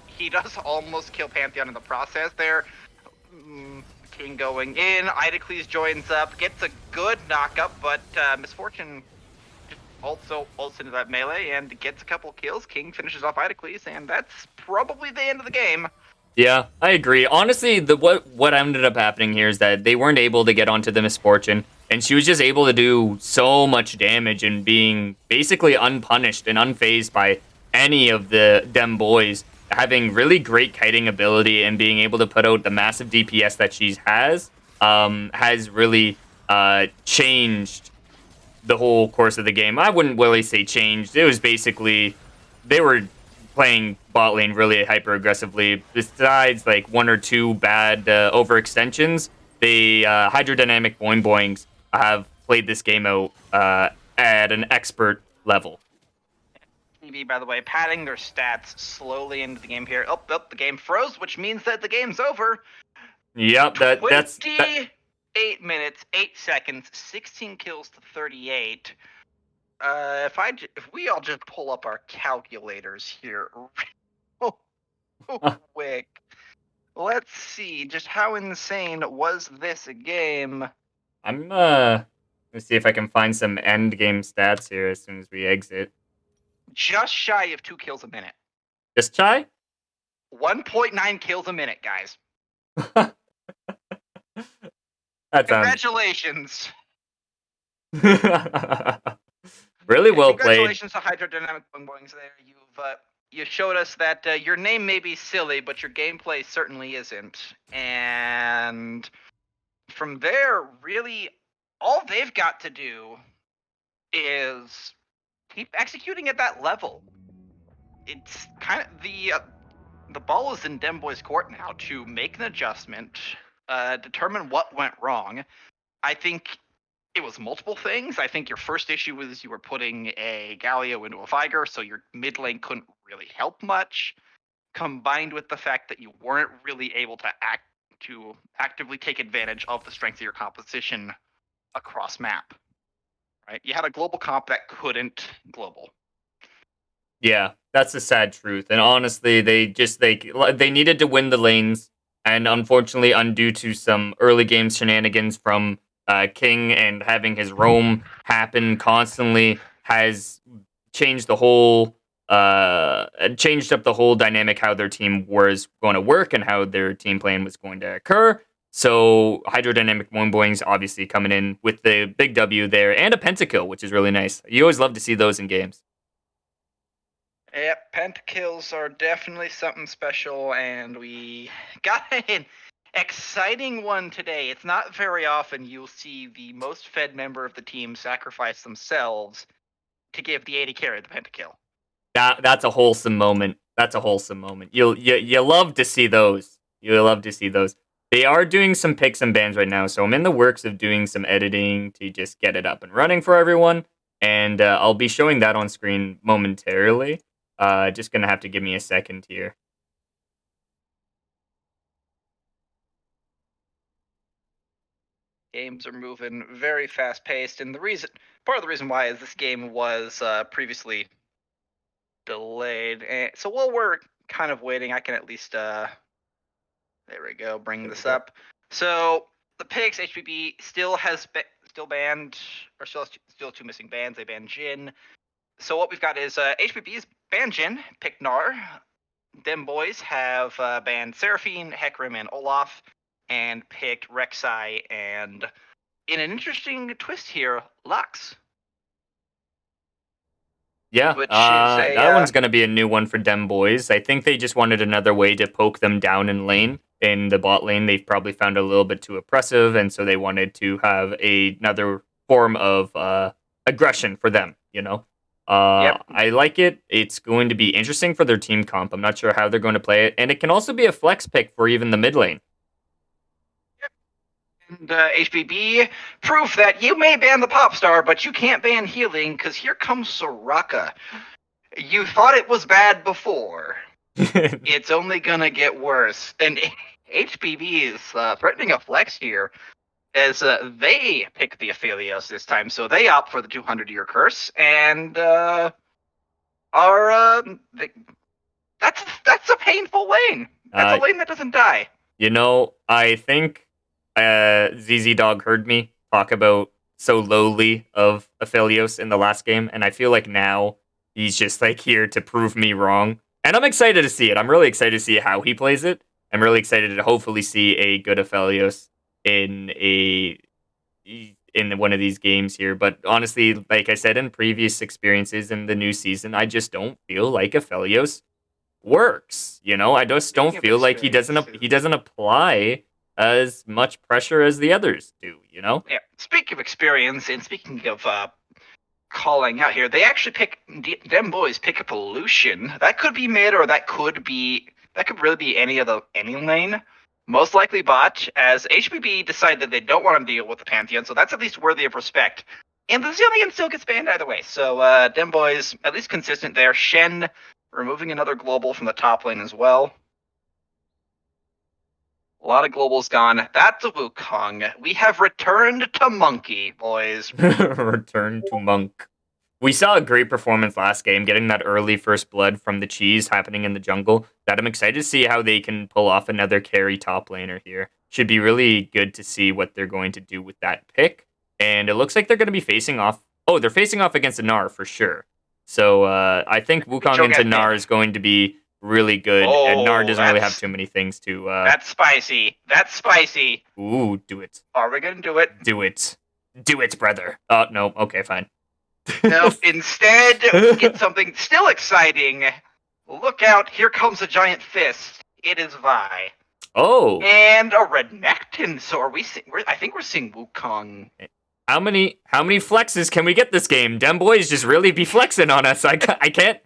He does almost kill Pantheon in the process there. King going in. Idocles joins up, gets a good knockup, but Misfortune also ults into that melee and gets a couple kills. King finishes off Idocles, and that's probably the end of the game. Yeah, I agree. Honestly, what ended up happening here is that they weren't able to get onto the Misfortune, and she was just able to do so much damage and being basically unpunished and unfazed by any of the Dem Boys, having really great kiting ability and being able to put out the massive DPS that she has really changed the whole course of the game. I wouldn't really say changed. It was basically they were playing bot lane really hyper aggressively. Besides like one or two bad overextensions, the hydrodynamic boings have played this game out at an expert level. TV, by the way, padding their stats slowly into the game here. Oh, the game froze, which means that the game's over. Yep, that's 28 minutes, 8 seconds, 16 kills to 38. If we all just pull up our calculators here real quick, let's see just how insane was this game. Let's see if I can find some end game stats here as soon as we exit. Just shy of 2 kills a minute. Just try. 1.9 kills a minute, guys. That sounds Congratulations. really well Congratulations played. to Hydrodynamic Boings there. You showed us that your name may be silly, but your gameplay certainly isn't. And from there, really, all they've got to do is keep executing at that level. It's kind of the ball is in Dem Boy's court now to make an adjustment, determine what went wrong. I think it was multiple things. I think your first issue was you were putting a Galio into a Vigar, so your mid lane couldn't really help much, combined with the fact that you weren't really able to actively take advantage of the strength of your composition across map. Right? You had a global comp that couldn't global. Yeah, that's the sad truth. And honestly, they needed to win the lanes, and unfortunately, undue to some early game shenanigans from King and having his roam happen constantly, has changed the whole changed up the whole dynamic how their team was going to work and how their team plan was going to occur. So hydrodynamic Boings obviously coming in with the big W there and a pentakill, which is really nice. You always love to see those in games. Yep, pentakills are definitely something special, and we got an exciting one today. It's not very often you'll see the most fed member of the team sacrifice themselves to give the AD carry the pentakill. That's a wholesome moment. That's a wholesome moment. You love to see those. You love to see those. They are doing some picks and bans right now, so I'm in the works of doing some editing to just get it up and running for everyone, and I'll be showing that on screen momentarily. Just gonna have to give me a second here. Games are moving very fast paced, and part of the reason why is this game was previously delayed. So while we're kind of waiting, I can at least there we go, bring this up. So the picks HPB still has still banned, or still two missing bans. They banned Jin. So what we've got is HBB's banned Jin, picked Gnar. Them boys have banned Seraphine, Hecarim, and Olaf, and picked Rek'Sai, and in an interesting twist here, Lux. Yeah, Which is that one's going to be a new one for Dem Boys. I think they just wanted another way to poke them down in lane. In the bot lane, they've probably found a little bit too oppressive, and so they wanted to have another form of aggression for them, you know? Yep. I like it. It's going to be interesting for their team comp. I'm not sure how they're going to play it, and it can also be a flex pick for even the mid lane. And HBB, proof that you may ban the pop star, but you can't ban healing, because here comes Soraka. You thought it was bad before. It's only gonna get worse. And HBB is threatening a flex here, as they pick the Aphelios this time, so they opt for the 200-year curse, and that's a painful lane. That's a lane that doesn't die. You know, I think ZZ Dog heard me talk about so lowly of Aphelios in the last game, and I feel like now he's just like here to prove me wrong. And I'm excited to see it. I'm really excited to see how he plays it. I'm really excited to hopefully see a good Aphelios in one of these games here. But honestly, like I said in previous experiences in the new season, I just don't feel like Aphelios works. You know, I just don't feel like he doesn't apply as much pressure as the others do. You know. Yeah. Speaking of experience, and speaking of calling out here, they actually them boys pick up Pollution. That could be mid, or that could really be any lane. Most likely bot, as HBB decide that they don't want to deal with the Pantheon, so that's at least worthy of respect. And the Zillion still gets banned either way, so them boys at least consistent there. Shen removing another global from the top lane as well. A lot of globals gone. That's a Wukong. We have returned to Monkey, boys. Return to Monk. We saw a great performance last game, getting that early first blood from the cheese happening in the jungle. That I'm excited to see how they can pull off another carry top laner here. Should be really good to see what they're going to do with that pick. And it looks like they're going to be facing off. Oh, they're facing off against a Gnar for sure. So I think Wukong into Gnar is going to be really good. And Gnar doesn't really have too many things to... That's spicy. That's spicy. Ooh, do it. Are we going to do it? Do it. Do it, brother. Oh, no. Okay, fine. No, instead, we get something still exciting. Look out, here comes a giant fist. It is Vi. Oh. And a Renekton. So I think we're seeing Wukong. How many flexes can we get this game? Dem boys just really be flexing on us. I can't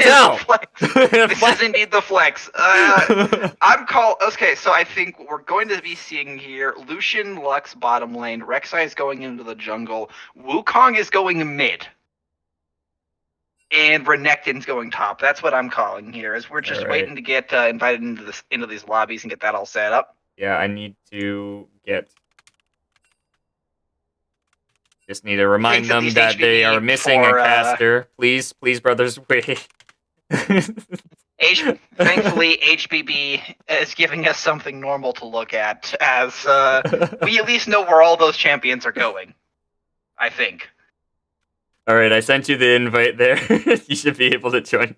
tell. This is indeed the flex. Okay, so I think we're going to be seeing here Lucian, Lux bottom lane, Rek'Sai is going into the jungle, Wukong is going mid, and Renekton's going top. That's what I'm calling here, as we're just waiting to get invited into these lobbies and get that all set up. Yeah, I need to get... Just need to remind them that they are missing a caster. Please, brothers, wait. Thankfully, HBB is giving us something normal to look at, as we at least know where all those champions are going. I think. All right, I sent you the invite there. You should be able to join.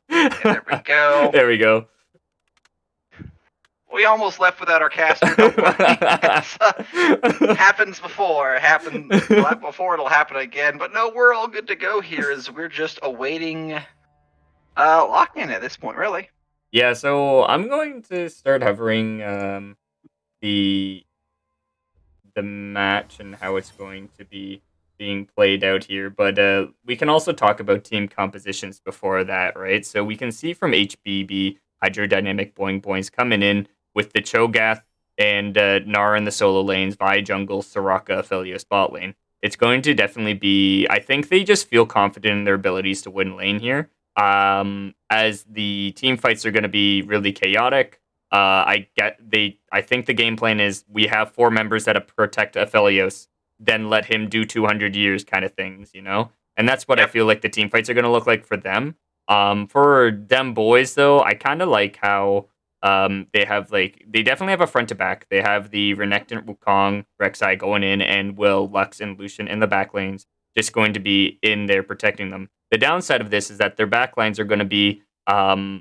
Yeah, there we go. There we go. We almost left without our caster. Don't worry. Happens before. Before it'll happen again. But no, we're all good to go here, as we're just awaiting lock-in at this point, really. Yeah, so I'm going to start hovering the match and how it's going to be being played out here. But we can also talk about team compositions before that, right? So we can see from HBB, Hydrodynamic Boings coming in with the Cho'Gath and Gnar in the solo lanes, Vi jungle, Soraka, Aphelios bot lane. It's going to definitely be... I think they just feel confident in their abilities to win lane here. As the team fights are going to be really chaotic. I think the game plan is we have 4 members that protect Aphelios, then let him do 200 years kind of things, you know? And that's what I feel like the team fights are going to look like for them. For them boys, though, I kind of like how They have they definitely have a front to back. They have the Renekton, Wukong, Rek'Sai going in, and Will, Lux, and Lucian in the back lanes, just going to be in there protecting them. The downside of this is that their back lines are going to be I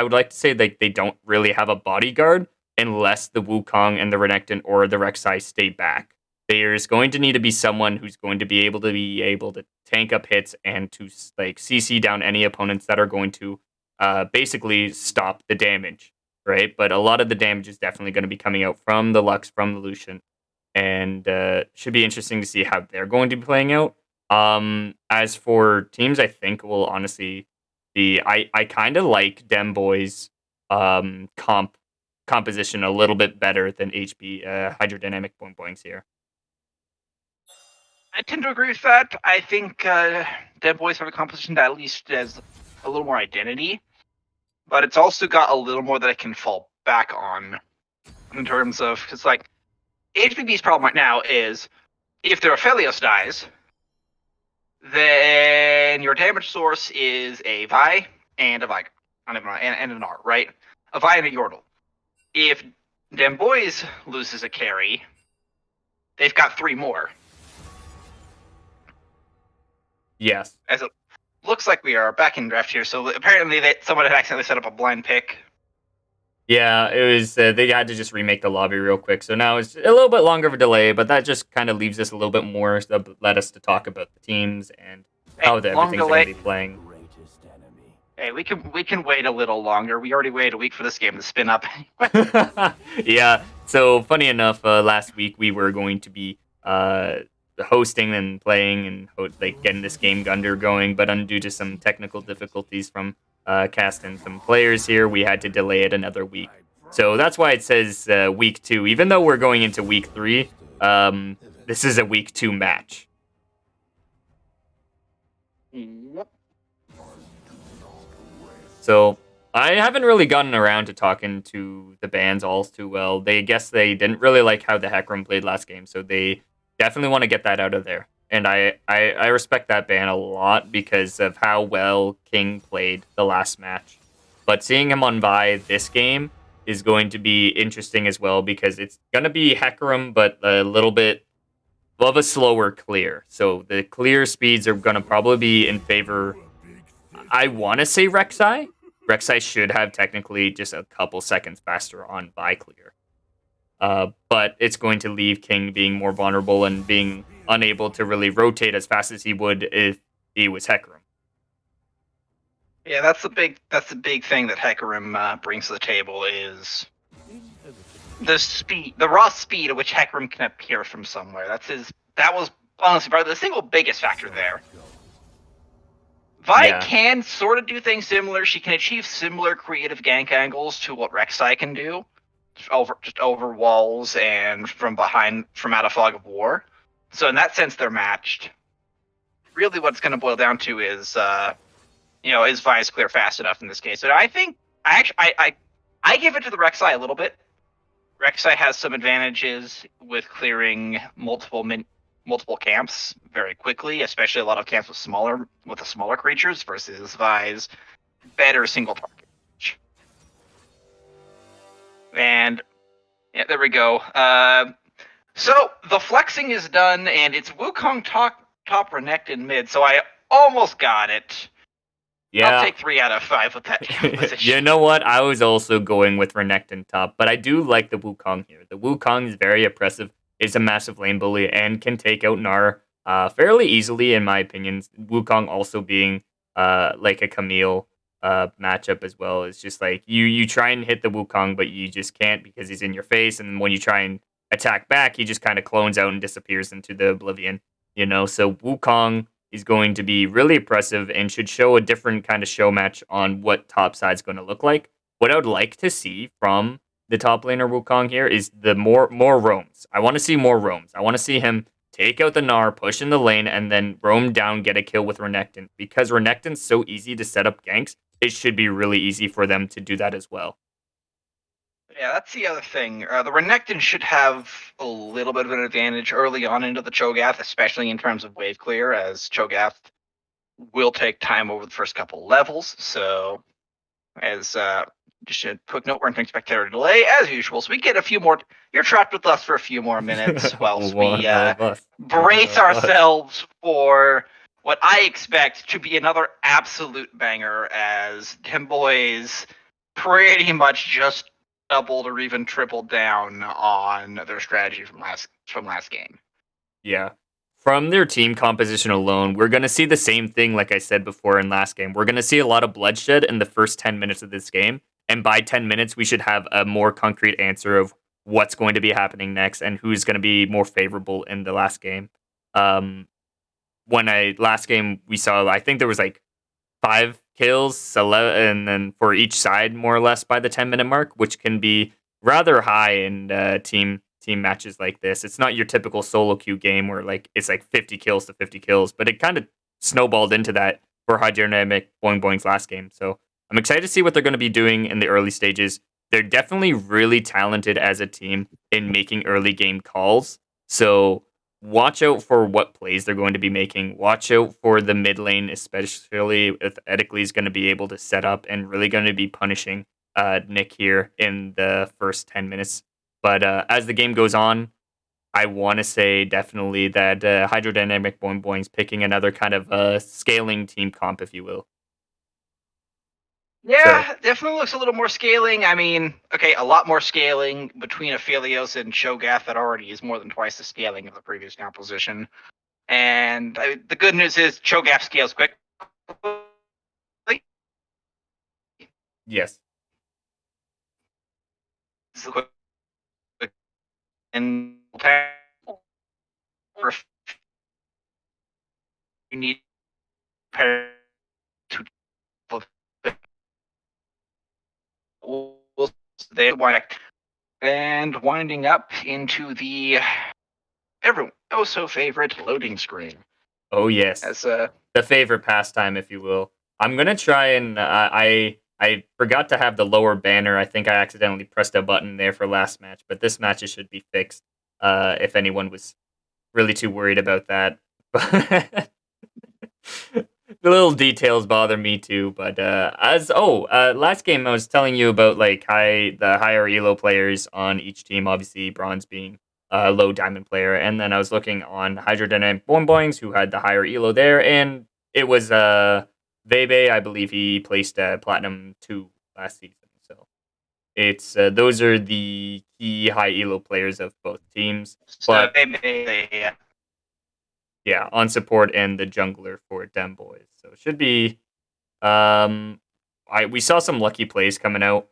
would like to say they don't really have a bodyguard unless the Wukong and the Renekton or the Rek'Sai stay back. There's going to need to be someone who's going to be able to tank up hits and to CC down any opponents that are going to basically stop the damage, right? But a lot of the damage is definitely going to be coming out from the Lux, from the Lucian, and should be interesting to see how they're going to be playing out. As for teams, I think will honestly be I kind of like Dem Boys composition a little bit better than HB Hydrodynamic Boings here. I tend to agree with that. I think Dead Boys have a composition that at least has a little more identity, but it's also got a little more that it can fall back on in terms of, because like HBB's problem right now is if their Aphelios dies, then your damage source is a Vi and a Vi, and an R, right? A Vi and a Yordle. If Dem Boys loses a carry, they've got 3 more. Yes. As it looks like we are back in draft here, so apparently someone had accidentally set up a blind pick. Yeah, it was. They had to just remake the lobby real quick, so now it's a little bit longer of a delay, but that just kind of leaves us a little bit more to let us to talk about the teams and how everything's going to be playing. Hey, we can wait a little longer. We already waited a week for this game to spin up. Yeah. So funny enough, last week we were going to be hosting and playing and getting this game undergoing, but due to some technical difficulties from casting some players here, we had to delay it another week. So that's why it says week 2, even though we're going into week 3. This is a week 2 match. Yep. So I haven't really gotten around to talking to the bans all too well. They guess they didn't really like how the Hecarim played last game, so they definitely want to get that out of there. And I respect that ban a lot because of how well King played the last match. But seeing him on Vi this game is going to be interesting as well because it's going to be Hecarim, but a little bit of a slower clear. So the clear speeds are going to probably be in favor. I want to say Rek'Sai. Rek'Sai should have technically just a couple seconds faster on Vi clear. But it's going to leave King being more vulnerable and being unable to really rotate as fast as he would if he was Hecarim. Yeah, that's the big thing that Hecarim brings to the table is the speed, the raw speed at which Hecarim can appear from somewhere. That was honestly probably the single biggest factor there. Vi can sort of do things similar. She can achieve similar creative gank angles to what Rek'Sai can do, just over walls and from out of fog of war. So in that sense, they're matched. Really, what it's going to boil down to is, is Vi's clear fast enough in this case? And I think I give it to the Rek'Sai a little bit. Rek'Sai has some advantages with clearing multiple camps very quickly, especially a lot of camps with the smaller creatures versus Vi's better single target. And yeah, there we go. So the flexing is done, and it's Wukong top Renekton mid. So I almost got it. Yeah, I'll take 3 out of 5 with that composition. You know what? I was also going with Renekton top, but I do like the Wukong here. The Wukong is very oppressive, is a massive lane bully, and can take out Gnar fairly easily, in my opinion. Wukong also being like a Camille matchup as well. It's just like you try and hit the Wukong, but you just can't because he's in your face, and when you try and attack back, he just kind of clones out and disappears into the oblivion. So Wukong is going to be really oppressive and should show a different kind of show match on what top side's going to look like. What I would like to see from the top laner Wukong here is the more roams. I want to see more roams. I want to see him take out the Gnar, push in the lane, and then roam down, get a kill with Renekton. Because Renekton's so easy to set up ganks, it should be really easy for them to do that as well. Yeah, that's the other thing. The Renekton should have a little bit of an advantage early on into the Cho'Gath, especially in terms of wave clear, as Cho'Gath will take time over the first couple levels. So As just a quick note, we're entering spectator delay as usual, so we get a few more. You're trapped with us for a few more minutes whilst One we of us. brace ourselves for what I expect to be another absolute banger, as them boys pretty much just doubled or even tripled down on their strategy from last game. Yeah. From their team composition alone, we're going to see the same thing, like I said before in last game. We're going to see a lot of bloodshed in the first 10 minutes of this game. And by 10 minutes, we should have a more concrete answer of what's going to be happening next and who's going to be more favorable in the last game. Um, last game, we saw, I think there was like 5 kills, 11, and then for each side, more or less, by the 10-minute mark, which can be rather high in team matches like this. It's not your typical solo queue game where like it's like 50 kills to 50 kills, but it kind of snowballed into that for Hydrodynamic Boing's last game. So I'm excited to see what they're going to be doing in the early stages. They're definitely really talented as a team in making early game calls. So watch out for what plays they're going to be making. Watch out for the mid lane, especially if Edically is going to be able to set up and really going to be punishing Nick here in the first 10 minutes. But as the game goes on, I want to say definitely that Hydrodynamic Boing's picking another kind of scaling team comp, if you will. So, Yeah, definitely looks a little more scaling. I mean, okay, a lot more scaling between Aphelios and Cho'Gath that already is more than twice the scaling of the previous composition. And the good news is Cho'Gath scales quick. yes. And you need pair to they and winding up into the everyone oh so favorite loading screen. Oh, yes. As The favorite pastime, if you will. I'm gonna try and I forgot to have the lower banner. I think I accidentally pressed a button there for last match, but this match it should be fixed. If anyone was really too worried about that, the little details bother me too. But last game I was telling you about like the higher elo players on each team. Obviously, bronze being low diamond player, and then I was looking on Hydrodynamic Boings, who had the higher elo there, and it was Vebe. I believe he placed platinum 2 last season. So it's those are the key high elo players of both teams. But yeah, on support and the jungler for Dem Boys. So it should be. We saw some lucky plays coming out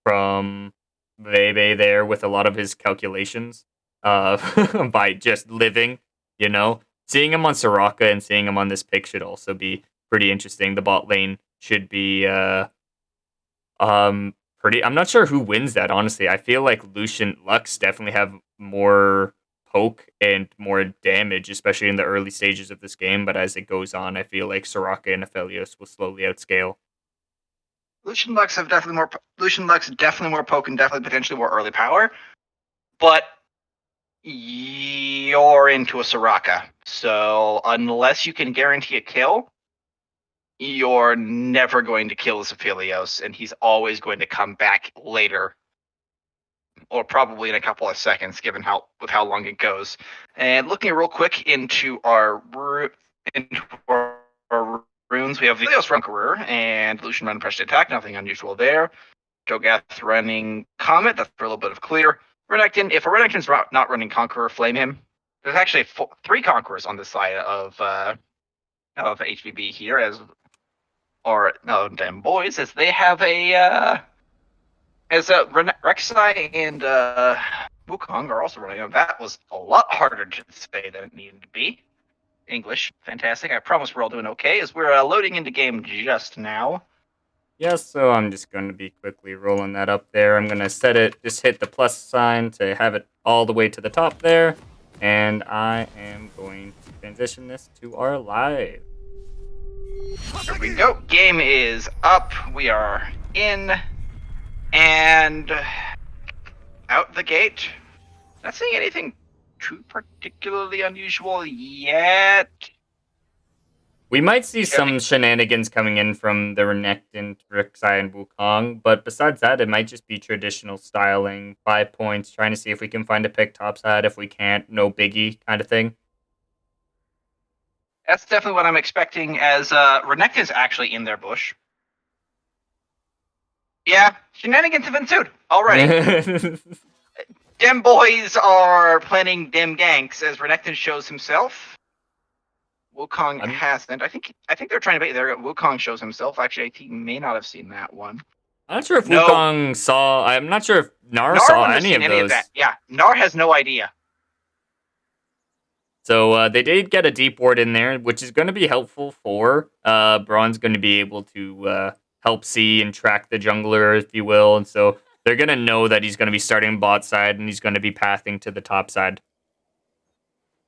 from Vebe there with a lot of his calculations by just living, you know. Seeing him on Soraka and seeing him on this pick should also be pretty interesting. The bot lane should be pretty. I'm not sure who wins that, honestly. I feel like Lucian Lux definitely have more poke and more damage, especially in the early stages of this game, but as it goes on, I feel like Soraka and Aphelios will slowly outscale. Lucian Lux definitely more poke and definitely potentially more early power, but you're into a Soraka, so unless you can guarantee a kill, you're never going to kill Aphelios, and he's always going to come back later, or probably in a couple of seconds, given how long it goes. And looking real quick into our runes, we have Aphelios Conqueror and Lucian Run Pressure Attack. Nothing unusual there. Cho'Gath running Comet. That's for a little bit of clear. Renekton. If a Renekton's not running Conqueror, flame him. There's actually 3 Conquerors on this side of HVB here, or no, them boys, as they have Rek'Sai and Wukong are also running. That was a lot harder to say than it needed to be. English, fantastic. I promise we're all doing okay, as we're loading into game just now. Yes, so I'm just going to be quickly rolling that up there. I'm going to set it, just hit the plus sign to have it all the way to the top there. And I am going to transition this to our live. There we go. Game is up. We are in. And out the gate. Not seeing anything too particularly unusual yet. We might see some shenanigans coming in from the Renekton, Rek'Sai, and Wukong, but besides that, it might just be traditional styling, 5 points, trying to see if we can find a pick topside. If we can't, no biggie kind of thing. That's definitely what I'm expecting, as Renekton is actually in their bush. Yeah, shenanigans have ensued already. Dem boys are planning dem ganks as Renekton shows himself. Wukong hasn't. I think they're trying to bait there. Wukong shows himself. Actually, he may not have seen that one. I'm not sure if Wukong saw. I'm not sure if Gnar saw any of those. That. Yeah, Gnar has no idea. So they did get a deep ward in there, which is going to be helpful for Braun's going to be able to help see and track the jungler, if you will. And so they're going to know that he's going to be starting bot side and he's going to be pathing to the top side.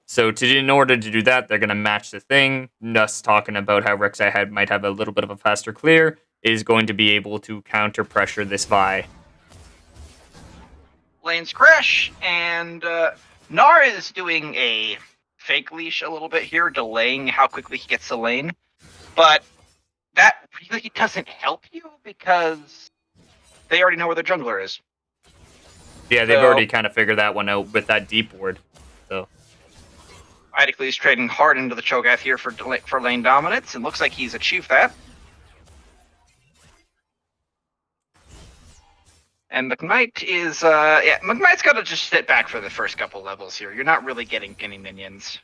So in order to do that, they're going to match the thing. Us talking about how Rek'Sai might have a little bit of a faster clear is going to be able to counter pressure this Vi. Lanes crash, and Gnar is doing a fake leash a little bit here, delaying how quickly he gets the lane. But that really doesn't help you because they already know where the jungler is. Yeah, they've already kind of figured that one out with that deep ward. So Idically is trading hard into the Cho'Gath here for lane dominance. It looks like he's achieved that. And McKnight is, McKnight's got to just sit back for the first couple levels here. You're not really getting any minions.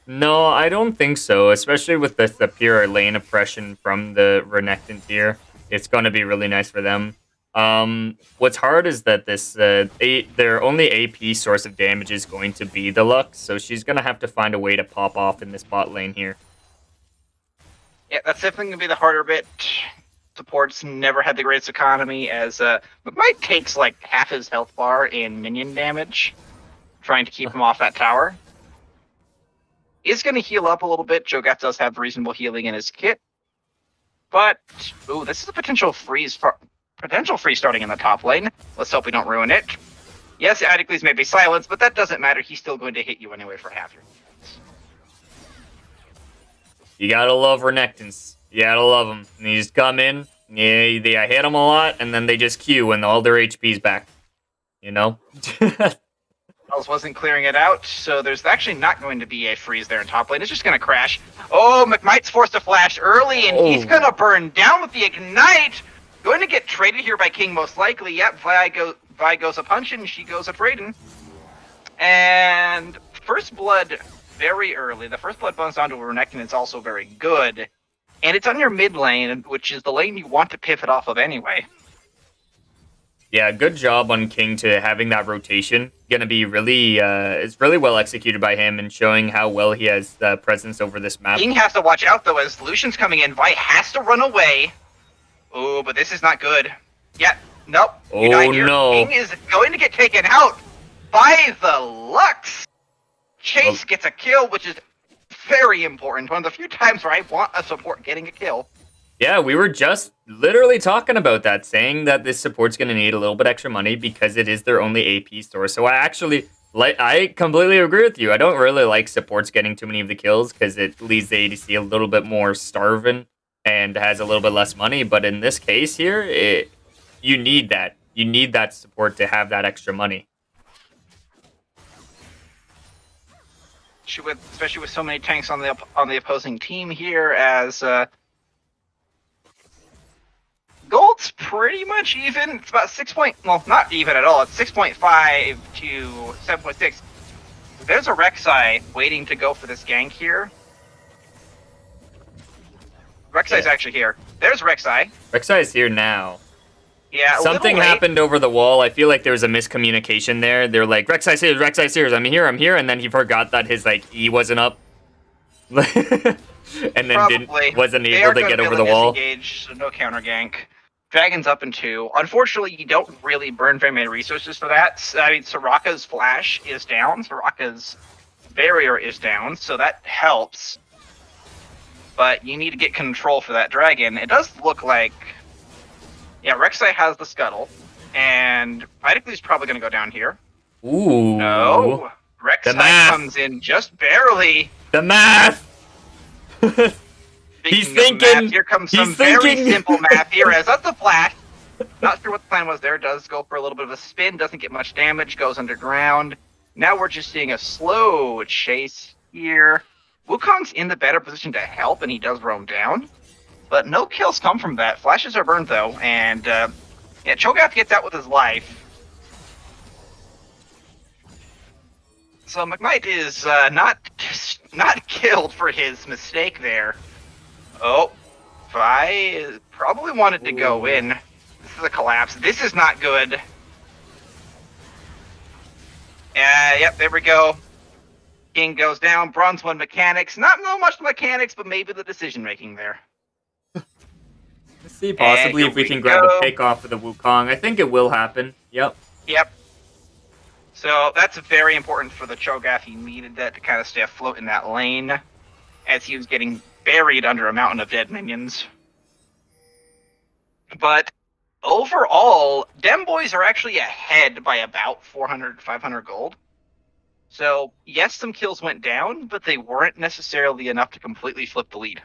No, I don't think so, especially with the pure lane oppression from the Renekton tier. It's going to be really nice for them. What's hard is that their only AP source of damage is going to be the Lux, so she's going to have to find a way to pop off in this bot lane here. Yeah, that's definitely going to be the harder bit. Supports never had the greatest economy, as McKnight takes like half his health bar in minion damage, trying to keep him off that tower. Is going to heal up a little bit. Cho'Gath does have reasonable healing in his kit. But, ooh, this is a potential freeze starting in the top lane. Let's hope we don't ruin it. Yes, Adicles may be silenced, but that doesn't matter. He's still going to hit you anyway for half your hits. You gotta love Renektons. You gotta love them. And you just come in, they hit them a lot, and then they just queue and all their HP's back. You know? Else wasn't clearing it out, so there's actually not going to be a freeze there in top lane. It's just going to crash. Oh, McKnight's forced to flash early, and he's going to burn down with the Ignite. Going to get traded here by King, most likely. Yep, Vi goes a punching, she goes a trading. And First Blood very early. The First Blood bonus onto Renekton is also very good. And it's on your mid lane, which is the lane you want to pivot off of anyway. Yeah, good job on King to having that rotation. Gonna be really, it's really well executed by him and showing how well he has presence over this map. King has to watch out though, as Lucian's coming in. Vi has to run away. Oh, but this is not good. Yeah, nope. Oh no. King is going to get taken out by the Lux. Chase gets a kill, which is very important. One of the few times where I want a support getting a kill. Yeah, we were just literally talking about that, saying that this support's going to need a little bit extra money because it is their only AP source. So I completely agree with you. I don't really like supports getting too many of the kills because it leaves the ADC a little bit more starving and has a little bit less money. But in this case here, you need that. You need that support to have that extra money. Especially with so many tanks on the opposing team here, as gold's pretty much even. It's about 6 point. Well, not even at all. It's 6.5 to 7.6. There's a Rek'Sai waiting to go for this gank here. Rek'Sai's actually here. There's Rek'Sai. Rek'Sai's here now. Yeah, something happened over the wall. I feel like there was a miscommunication there. They're like, Rek'Sai's here, Rek'Sai's here, I'm here, and then he forgot that his E wasn't up. And then wasn't able to get over the wall. So no counter gank. Dragon's up in 2. Unfortunately, you don't really burn very many resources for that. I mean, Soraka's flash is down. Soraka's barrier is down, so that helps. But you need to get control for that dragon. It does look like... Yeah, Rek'Sai has the scuttle, and Idicle's probably going to go down here. Ooh. No. Rek'Sai comes in just barely. The math! He's Speaking of math, thinking. here comes He's some very thinking. simple math here. As that's a flash. Not sure what the plan was there. Does go for a little bit of a spin. Doesn't get much damage. Goes underground. Now we're just seeing a slow chase here. Wukong's in the better position to help, and he does roam down. But no kills come from that. Flashes are burned, though. And, yeah, Cho'Gath gets out with his life. So McKnight is not killed for his mistake there. Oh, Vi probably wanted to go in. This is a collapse. This is not good. Yep, there we go. King goes down. Bronze 1 mechanics. Not much mechanics, but maybe the decision making there. Let's see, possibly if we can grab a pick off of the Wukong. I think it will happen. Yep. So that's very important for the Cho'Gath. He needed that to kind of stay afloat in that lane as he was getting buried under a mountain of dead minions. But overall, Dem Boys are actually ahead by about 400, 500 gold. So, yes, some kills went down, but they weren't necessarily enough to completely flip the lead.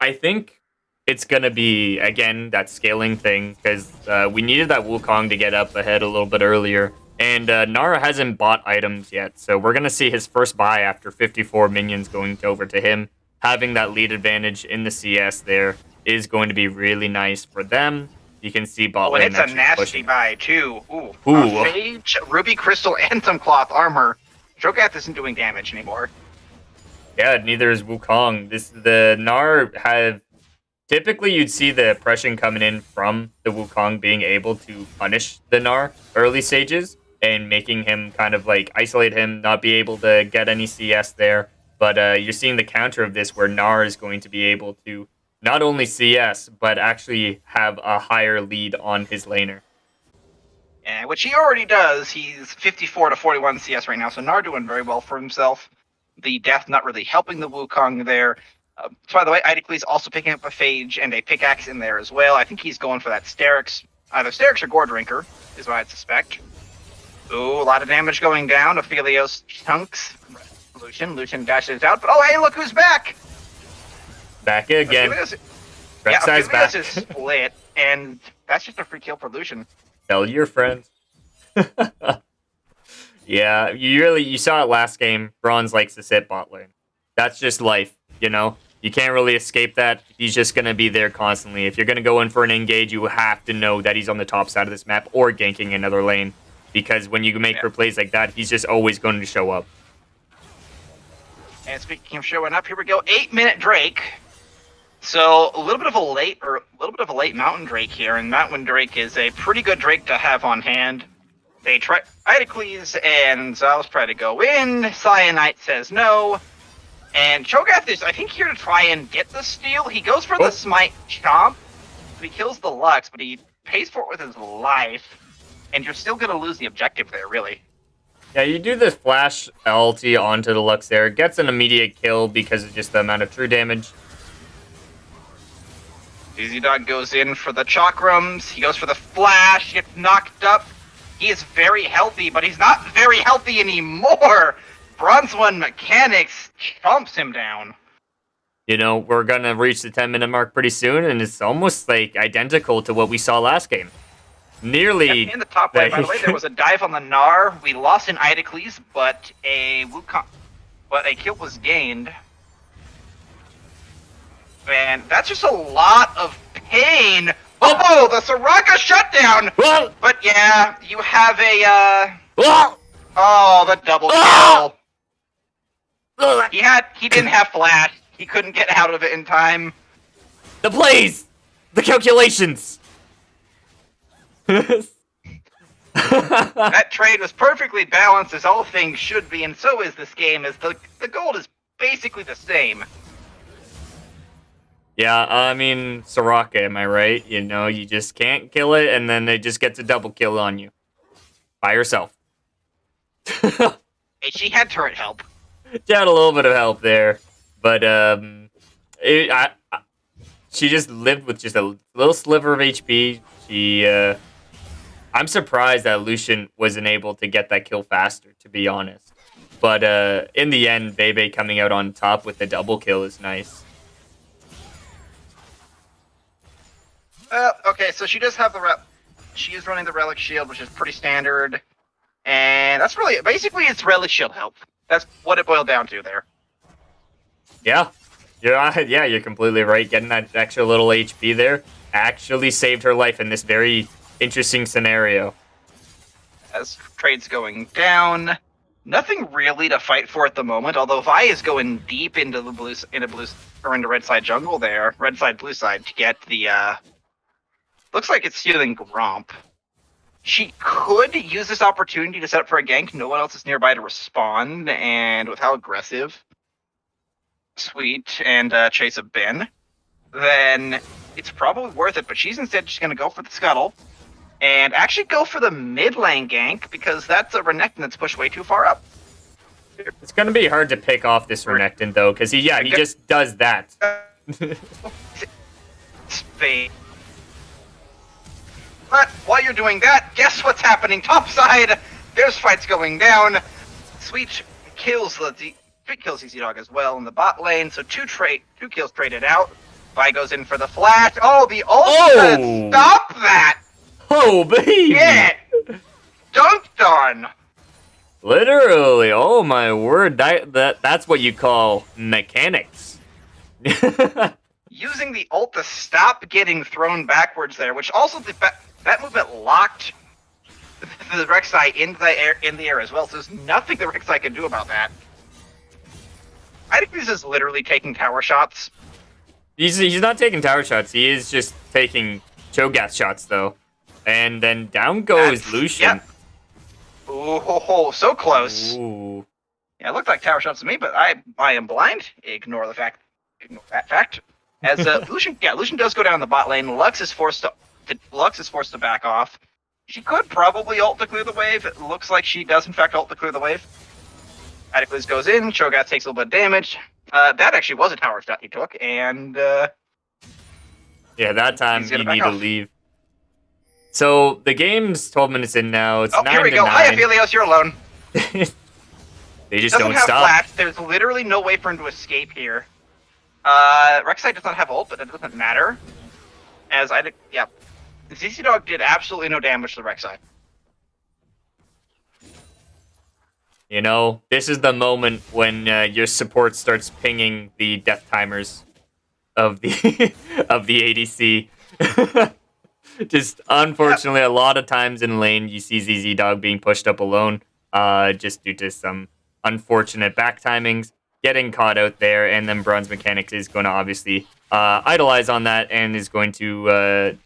I think it's going to be, again, that scaling thing, because we needed that Wukong to get up ahead a little bit earlier. And Nara hasn't bought items yet, so we're going to see his first buy after 54 minions going over to him. Having that lead advantage in the CS there is going to be really nice for them. You can see bot lane. And it's a nasty pushing. buy, too. Ooh. Phage, Ruby Crystal, and some cloth armor. Cho'Gath isn't doing damage anymore. Yeah, neither is Wukong. The Gnar have... Typically, you'd see the oppression coming in from the Wukong being able to punish the Gnar early stages and making him kind of like isolate him, not be able to get any CS there. But you're seeing the counter of this where Gnar is going to be able to not only CS, but actually have a higher lead on his laner. Yeah, which he already does. He's 54 to 41 CS right now, so Gnar doing very well for himself. The death not really helping the Wukong there. So by the way, Idicles also picking up a Phage and a pickaxe in there as well. I think he's going for that Sterix. Either Sterix or Gore Drinker is what I'd suspect. Ooh, a lot of damage going down. Ophelios chunks. Lucian dashes out. But oh, hey, look who's back! Back again. Ophelios back. Is split, and that's just a free kill for Lucian. Tell your friends. Yeah, you saw it last game. Bronze likes to sit bot lane. That's just life, you know? You can't really escape that. He's just going to be there constantly. If you're going to go in for an engage, you have to know that he's on the top side of this map or ganking another lane. Because when you make for plays like that, he's just always going to show up. And speaking of showing up, here we go. 8-minute Drake. So a little bit of a late Mountain Drake here, and Mountain Drake is a pretty good Drake to have on hand. They try Idicles and Zal's try to go in. Cyanite says no. And Cho'Gath is, I think, here to try and get the steal. He goes for the Smite Chomp. So he kills the Lux, but he pays for it with his life. And you're still going to lose the objective there, really. Yeah, you do this flash ulti onto the Lux there. It gets an immediate kill because of just the amount of true damage. Easy Dog goes in for the Chakrams. He goes for the flash. Gets knocked up. He is very healthy, but he's not very healthy anymore. Bronze 1 Mechanics chomps him down. You know, we're going to reach the 10-minute mark pretty soon, and it's almost like identical to what we saw last game. Nearly. In the top right, by the way, there was a dive on the Gnar. We lost an Idicles, but a kill was gained. And that's just a lot of pain. Oh, the Soraka shutdown! But yeah, you have a, oh, the double kill. He didn't have flash. He couldn't get out of it in time. The plays! The calculations! That trade was perfectly balanced, as all things should be, and so is this game, as the gold is basically the same. Yeah, I mean, Soraka, am I right? You know, you just can't kill it, and then it just gets a double kill on you. By herself. Hey, she had turret help. She had a little bit of help there, but she just lived with just a little sliver of HP. I'm surprised that Lucian wasn't able to get that kill faster, to be honest. But in the end, Bebe coming out on top with the double kill is nice. Okay, so she does have the she is running the relic shield, which is pretty standard, and that's really basically it's relic shield health. That's what it boiled down to there. Yeah, you're completely right. Getting that extra little HP there actually saved her life in this very interesting scenario. As trade's going down, nothing really to fight for at the moment. Although Vi is going deep into the into red side jungle there, red side blue side to get the. Looks like it's stealing Gromp. She could use this opportunity to set up for a gank. No one else is nearby to respond, and with how aggressive Sweet and Chase have been, then it's probably worth it. But she's instead just going to go for the scuttle and actually go for the mid lane gank because that's a Renekton that's pushed way too far up. It's going to be hard to pick off this Renekton, though, because he just does that. But while you're doing that, guess what's happening topside? There's fights going down. Sweet kills Easy Dog as well in the bot lane, so two kills traded out. Vi goes in for the flash. Oh, the ult! Stop that! Oh, baby! Yeah! Dunked on! Literally, oh my word, that's what you call mechanics. Using the ult to stop getting thrown backwards there, which also that movement locked the Rek'Sai in the air as well, so there's nothing the Rek'Sai can do about that. I think this is literally taking tower shots. He's not taking tower shots, he is just taking Cho'Gath shots, though. And then down goes Lucian. Yep. Ooh, so close. Ooh. Yeah, it looked like tower shots to me, but I am blind. Ignore that fact. As Lucian does go down the bot lane. Lux is forced to back off. She could probably ult to clear the wave. It looks like she does in fact ult to clear the wave. Adicles goes in. Cho'Gath takes a little bit of damage. That actually was a tower shot he took, and yeah, that time you need to leave. So the game's 12 minutes in now. It's 9 here we to go. 9. Hi, Aphelios, you're alone. They just don't stop. Flash. There's literally no way for him to escape here. Rek'Sai does not have ult, but it doesn't matter. ZZ Dog did absolutely no damage to Rek'Sai. You know, this is the moment when your support starts pinging the death timers of the of the ADC. Just unfortunately, a lot of times in lane, you see ZZ Dog being pushed up alone, just due to some unfortunate back timings, getting caught out there, and then Bronze Mechanics is going to obviously idolize on that and is going to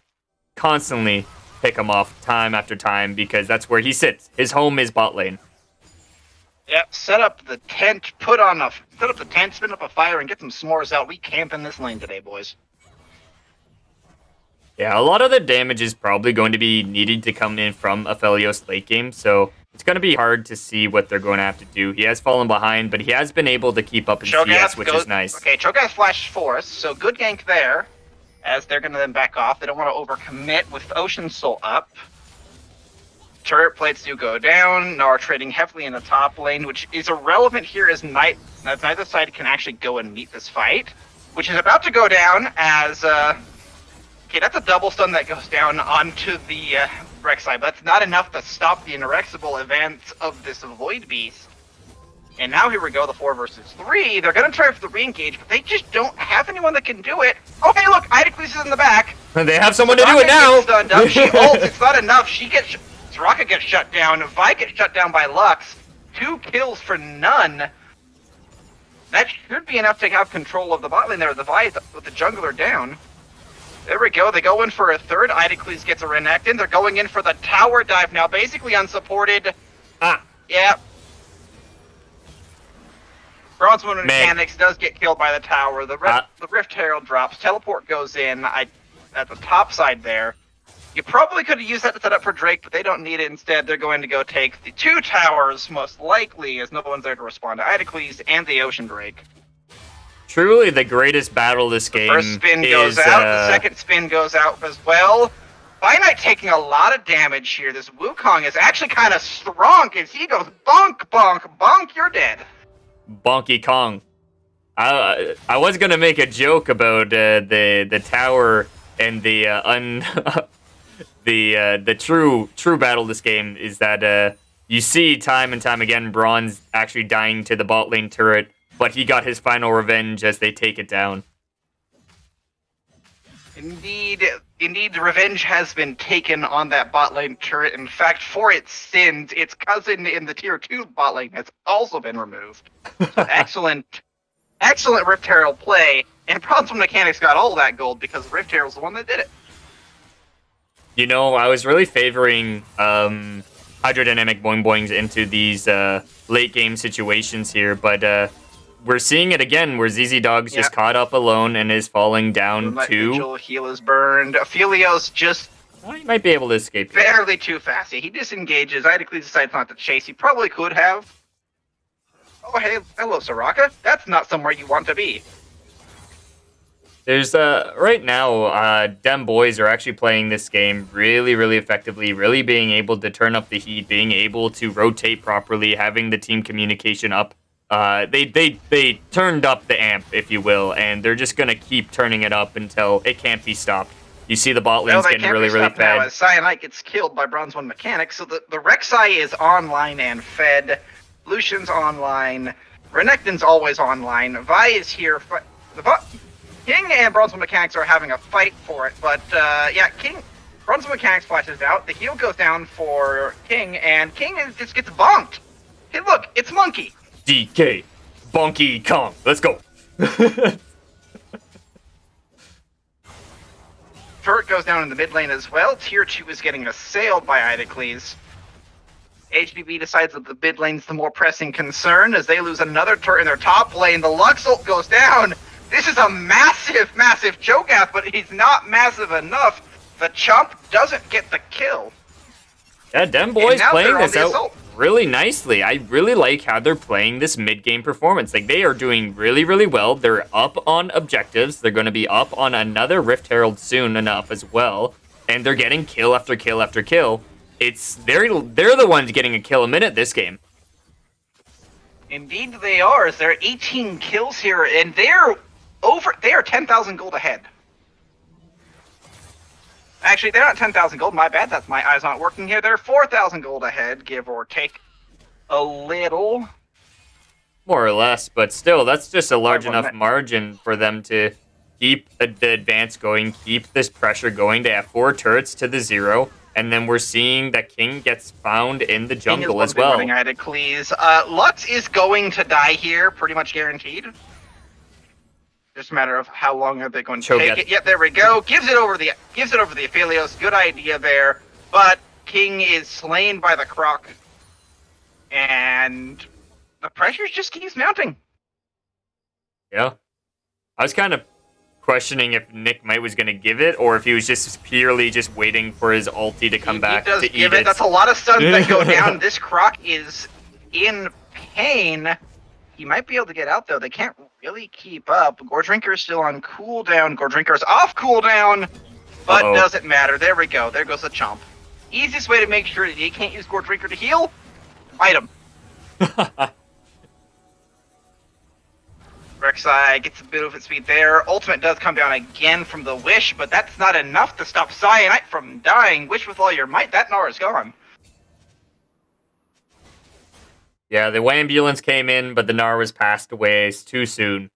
constantly pick him off time after time because that's where he sits. His home is bot lane. Yep, set up the tent, spin up a fire, and get some s'mores out. We camp in this lane today, boys. Yeah, a lot of the damage is probably going to be needed to come in from Aphelios late game, so it's going to be hard to see what they're going to have to do. He has fallen behind, but he has been able to keep up in CS, which is nice. Okay, Cho'Gath flashed Forest, so good gank there, as they're going to then back off. They don't want to overcommit with Ocean Soul up. Turret plates do go down. Nara trading heavily in the top lane, which is irrelevant here as neither side can actually go and meet this fight, which is about to go down as... Okay, that's a double stun that goes down onto the Rek'Sai, but that's not enough to stop the inexorable advance of this Void Beast. And now here we go, the 4 versus 3. They're going to try for the re-engage, but they just don't have anyone that can do it. Okay, look, Idacles is in the back. They have someone to do it now. Stunned up. She ults, it's not enough. Soraka gets shut down. Vi gets shut down by Lux. 2 kills for none. That should be enough to have control of the bot lane there. The Vi with the jungler down. There we go. They go in for a third. Idacles gets a Renekton. They're going in for the tower dive now, basically unsupported. Yeah. Bronze Mechanics does get killed by the tower. The Rift Herald drops. Teleport goes in at the top side there. You probably could have used that to set up for Drake, but they don't need it. Instead, they're going to go take the 2 towers, most likely, as no one's there to respond to Idacles and the Ocean Drake. Truly the greatest battle this game. The first spin goes out, the second spin goes out as well. Finite taking a lot of damage here. This Wukong is actually kind of strong because he goes bonk, bonk, bonk, you're dead. Bonky Kong. I was gonna make a joke about the tower and the the true battle this game is that you see time and time again Bronze actually dying to the bot lane turret, but he got his final revenge as they take it down. Indeed, the revenge has been taken on that bot lane turret. In fact, for its sins, its cousin in the tier 2 bot lane has also been removed. So excellent Rift Herald play, and Bronze Mechanics got all that gold because Rift Herald's the one that did it. You know, I was really favoring Hydrodynamic Boings into these late game situations here, but we're seeing it again where ZZ Dog's just caught up alone and is falling down too. Vigil, heal is burned. Aphelios just he might be able to escape here. Barely too fast. He disengages. Idacles decides not to chase. He probably could have. Oh, hey, hello, Soraka. That's not somewhere you want to be. There's right now, Dem Boys are actually playing this game really, really effectively, really being able to turn up the heat, being able to rotate properly, having the team communication up. They turned up the amp, if you will, and they're just gonna keep turning it up until it can't be stopped. You see the bot lane's getting really, really fed. Now, as Cyanite gets killed by Bronze 1 Mechanics, so the Rek'Sai is online and fed. Lucian's online. Renekton's always online. Vi is here. King and Bronze 1 Mechanics are having a fight for it, but yeah, Bronze 1 Mechanics flashes out. The heal goes down for King, and King just gets bonked. Hey, look, it's Monkey. DK, Bonky Kong. Let's go. Turret goes down in the mid lane as well. Tier 2 is getting assailed by Idacles. HBB decides that the mid lane's the more pressing concern as they lose another turret in their top lane. The Lux ult goes down. This is a massive, massive Cho'Gath, but he's not massive enough. The Chump doesn't get the kill. Yeah, Dem Boys playing this out really nicely. I really like how they're playing this mid-game performance. Like, they are doing really, really well. They're up on objectives. They're going to be up on another Rift Herald soon enough as well. And they're getting kill after kill after kill. They're the ones getting a kill a minute this game. Indeed they are. There are 18 kills here, and they are 10,000 gold ahead. Actually, they're not 10,000 gold. My bad. That's my eyes not working here. They're 4,000 gold ahead, give or take a little. More or less, but still, that's just a large enough margin for them to keep the advance going, keep this pressure going. They have 4 turrets to the 0, and then we're seeing that King gets found in the jungle as well. Lux is going to die here, pretty much guaranteed. Just a matter of how long are they going to take it. Yep, there we go. Gives it over the Aphelios. Good idea there. But King is slain by the Croc. And the pressure just keeps mounting. Yeah. I was kind of questioning if Nick Might was going to give it, or if he was just purely just waiting for his ulti to come back to eat it. That's a lot of stuns that go down. This Croc is in pain. He might be able to get out, though. They can't really keep up. Gordrinker's still on cooldown. Gordrinker's off cooldown, but doesn't matter. There we go. There goes the Chomp. Easiest way to make sure that he can't use Gordrinker to heal, fight him. Rek'Sai gets a bit of its speed there. Ultimate does come down again from the Wish, but that's not enough to stop Cyanite from dying. Wish with all your might. That Nara's gone. Yeah, the ambulance came in, but the Gnar was passed away too soon.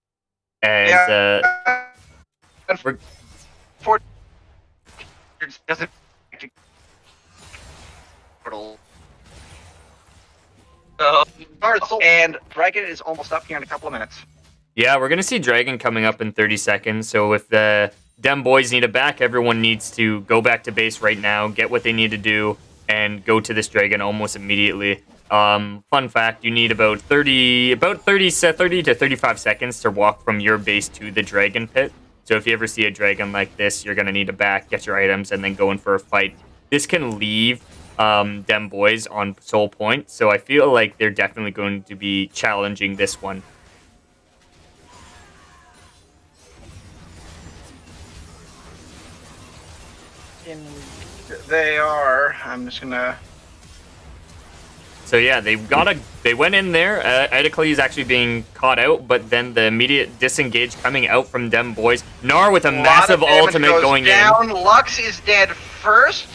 As doesn't and Dragon is almost up here in a couple of minutes. Yeah, we're gonna see Dragon coming up in 30 seconds. So if the Dem Boys need it back, everyone needs to go back to base right now, get what they need to do, and go to this Dragon almost immediately. Fun fact, you need about 30 to 35 seconds to walk from your base to the Dragon Pit. So if you ever see a Dragon like this, you're going to need to back, get your items, and then go in for a fight. This can leave Dem Boys on soul point, so I feel like they're definitely going to be challenging this one. Indeed they are. I'm just gonna. So yeah, they went in there. Idacles actually being caught out, but then the immediate disengage coming out from them boys. Gnar with a Lot of massive damage ultimate goes going down. Lux is dead first.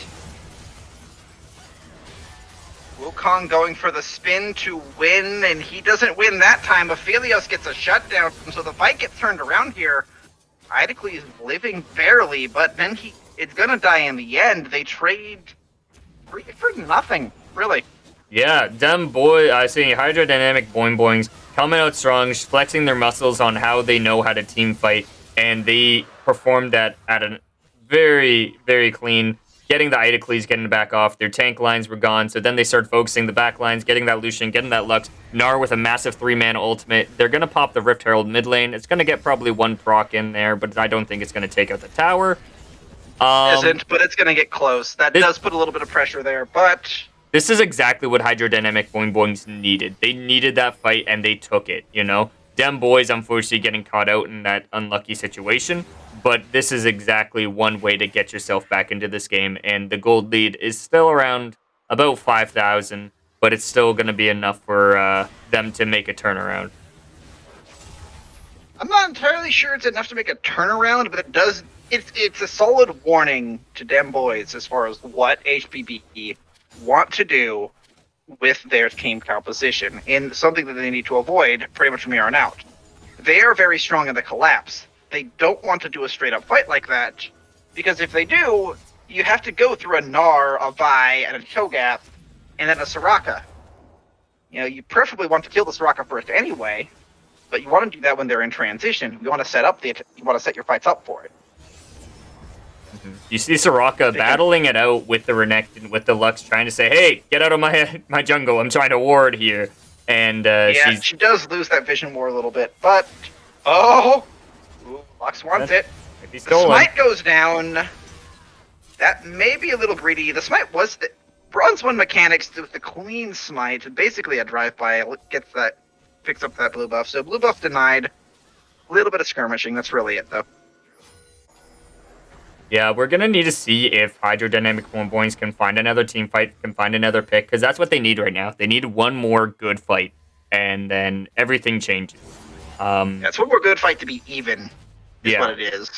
Wukong going for the spin to win, and he doesn't win that time. Aphelios gets a shutdown, so the fight gets turned around here. Idacles is living barely, but then it's gonna die in the end. They trade for nothing, really. Yeah, them boy, I see Hydrodynamic Boings coming out strong, flexing their muscles on how they know how to team fight, and they performed that at a very, very clean, getting the Idacles getting back off. Their tank lines were gone, so then they started focusing the back lines, getting that Lucian, getting that Lux. Gnar with a massive 3-man ultimate. They're going to pop the Rift Herald mid lane. It's going to get probably one proc in there, but I don't think it's going to take out the tower. Isn't, but it's going to get close. That does put a little bit of pressure there, but... This is exactly what Hydrodynamic Boings needed. They needed that fight, and they took it, you know? Dem boys, unfortunately, getting caught out in that unlucky situation, but this is exactly one way to get yourself back into this game, and the gold lead is still around about 5,000, but it's still going to be enough for them to make a turnaround. I'm not entirely sure it's enough to make a turnaround, but it does... It's a solid warning to Dem boys as far as what HBB want to do with their team composition, and something that they need to avoid pretty much from here on out. They are very strong in the collapse. They don't want to do a straight-up fight like that, because if they do, you have to go through a Gnar, a Vi, and a Cho'Gath, and then a Soraka. You know, you preferably want to kill the Soraka first anyway, but you want to do that when they're in transition. You want to set your fights up for it. You see Soraka battling it out with the Renekton, with the Lux, trying to say, hey, get out of my jungle, I'm trying to ward here. And she does lose that vision war a little bit, but... Oh! Ooh, Lux wants it. The smite goes down. That may be a little greedy. The smite was... Bronze 1 mechanics with the clean smite, basically a drive-by, picks up that blue buff. So blue buff denied. A little bit of skirmishing, that's really it, though. Yeah, we're going to need to see if Hydrodynamic Boings can find another team fight, can find another pick, because that's what they need right now. They need one more good fight, and then everything changes. It's one more good fight to be even, is what it is.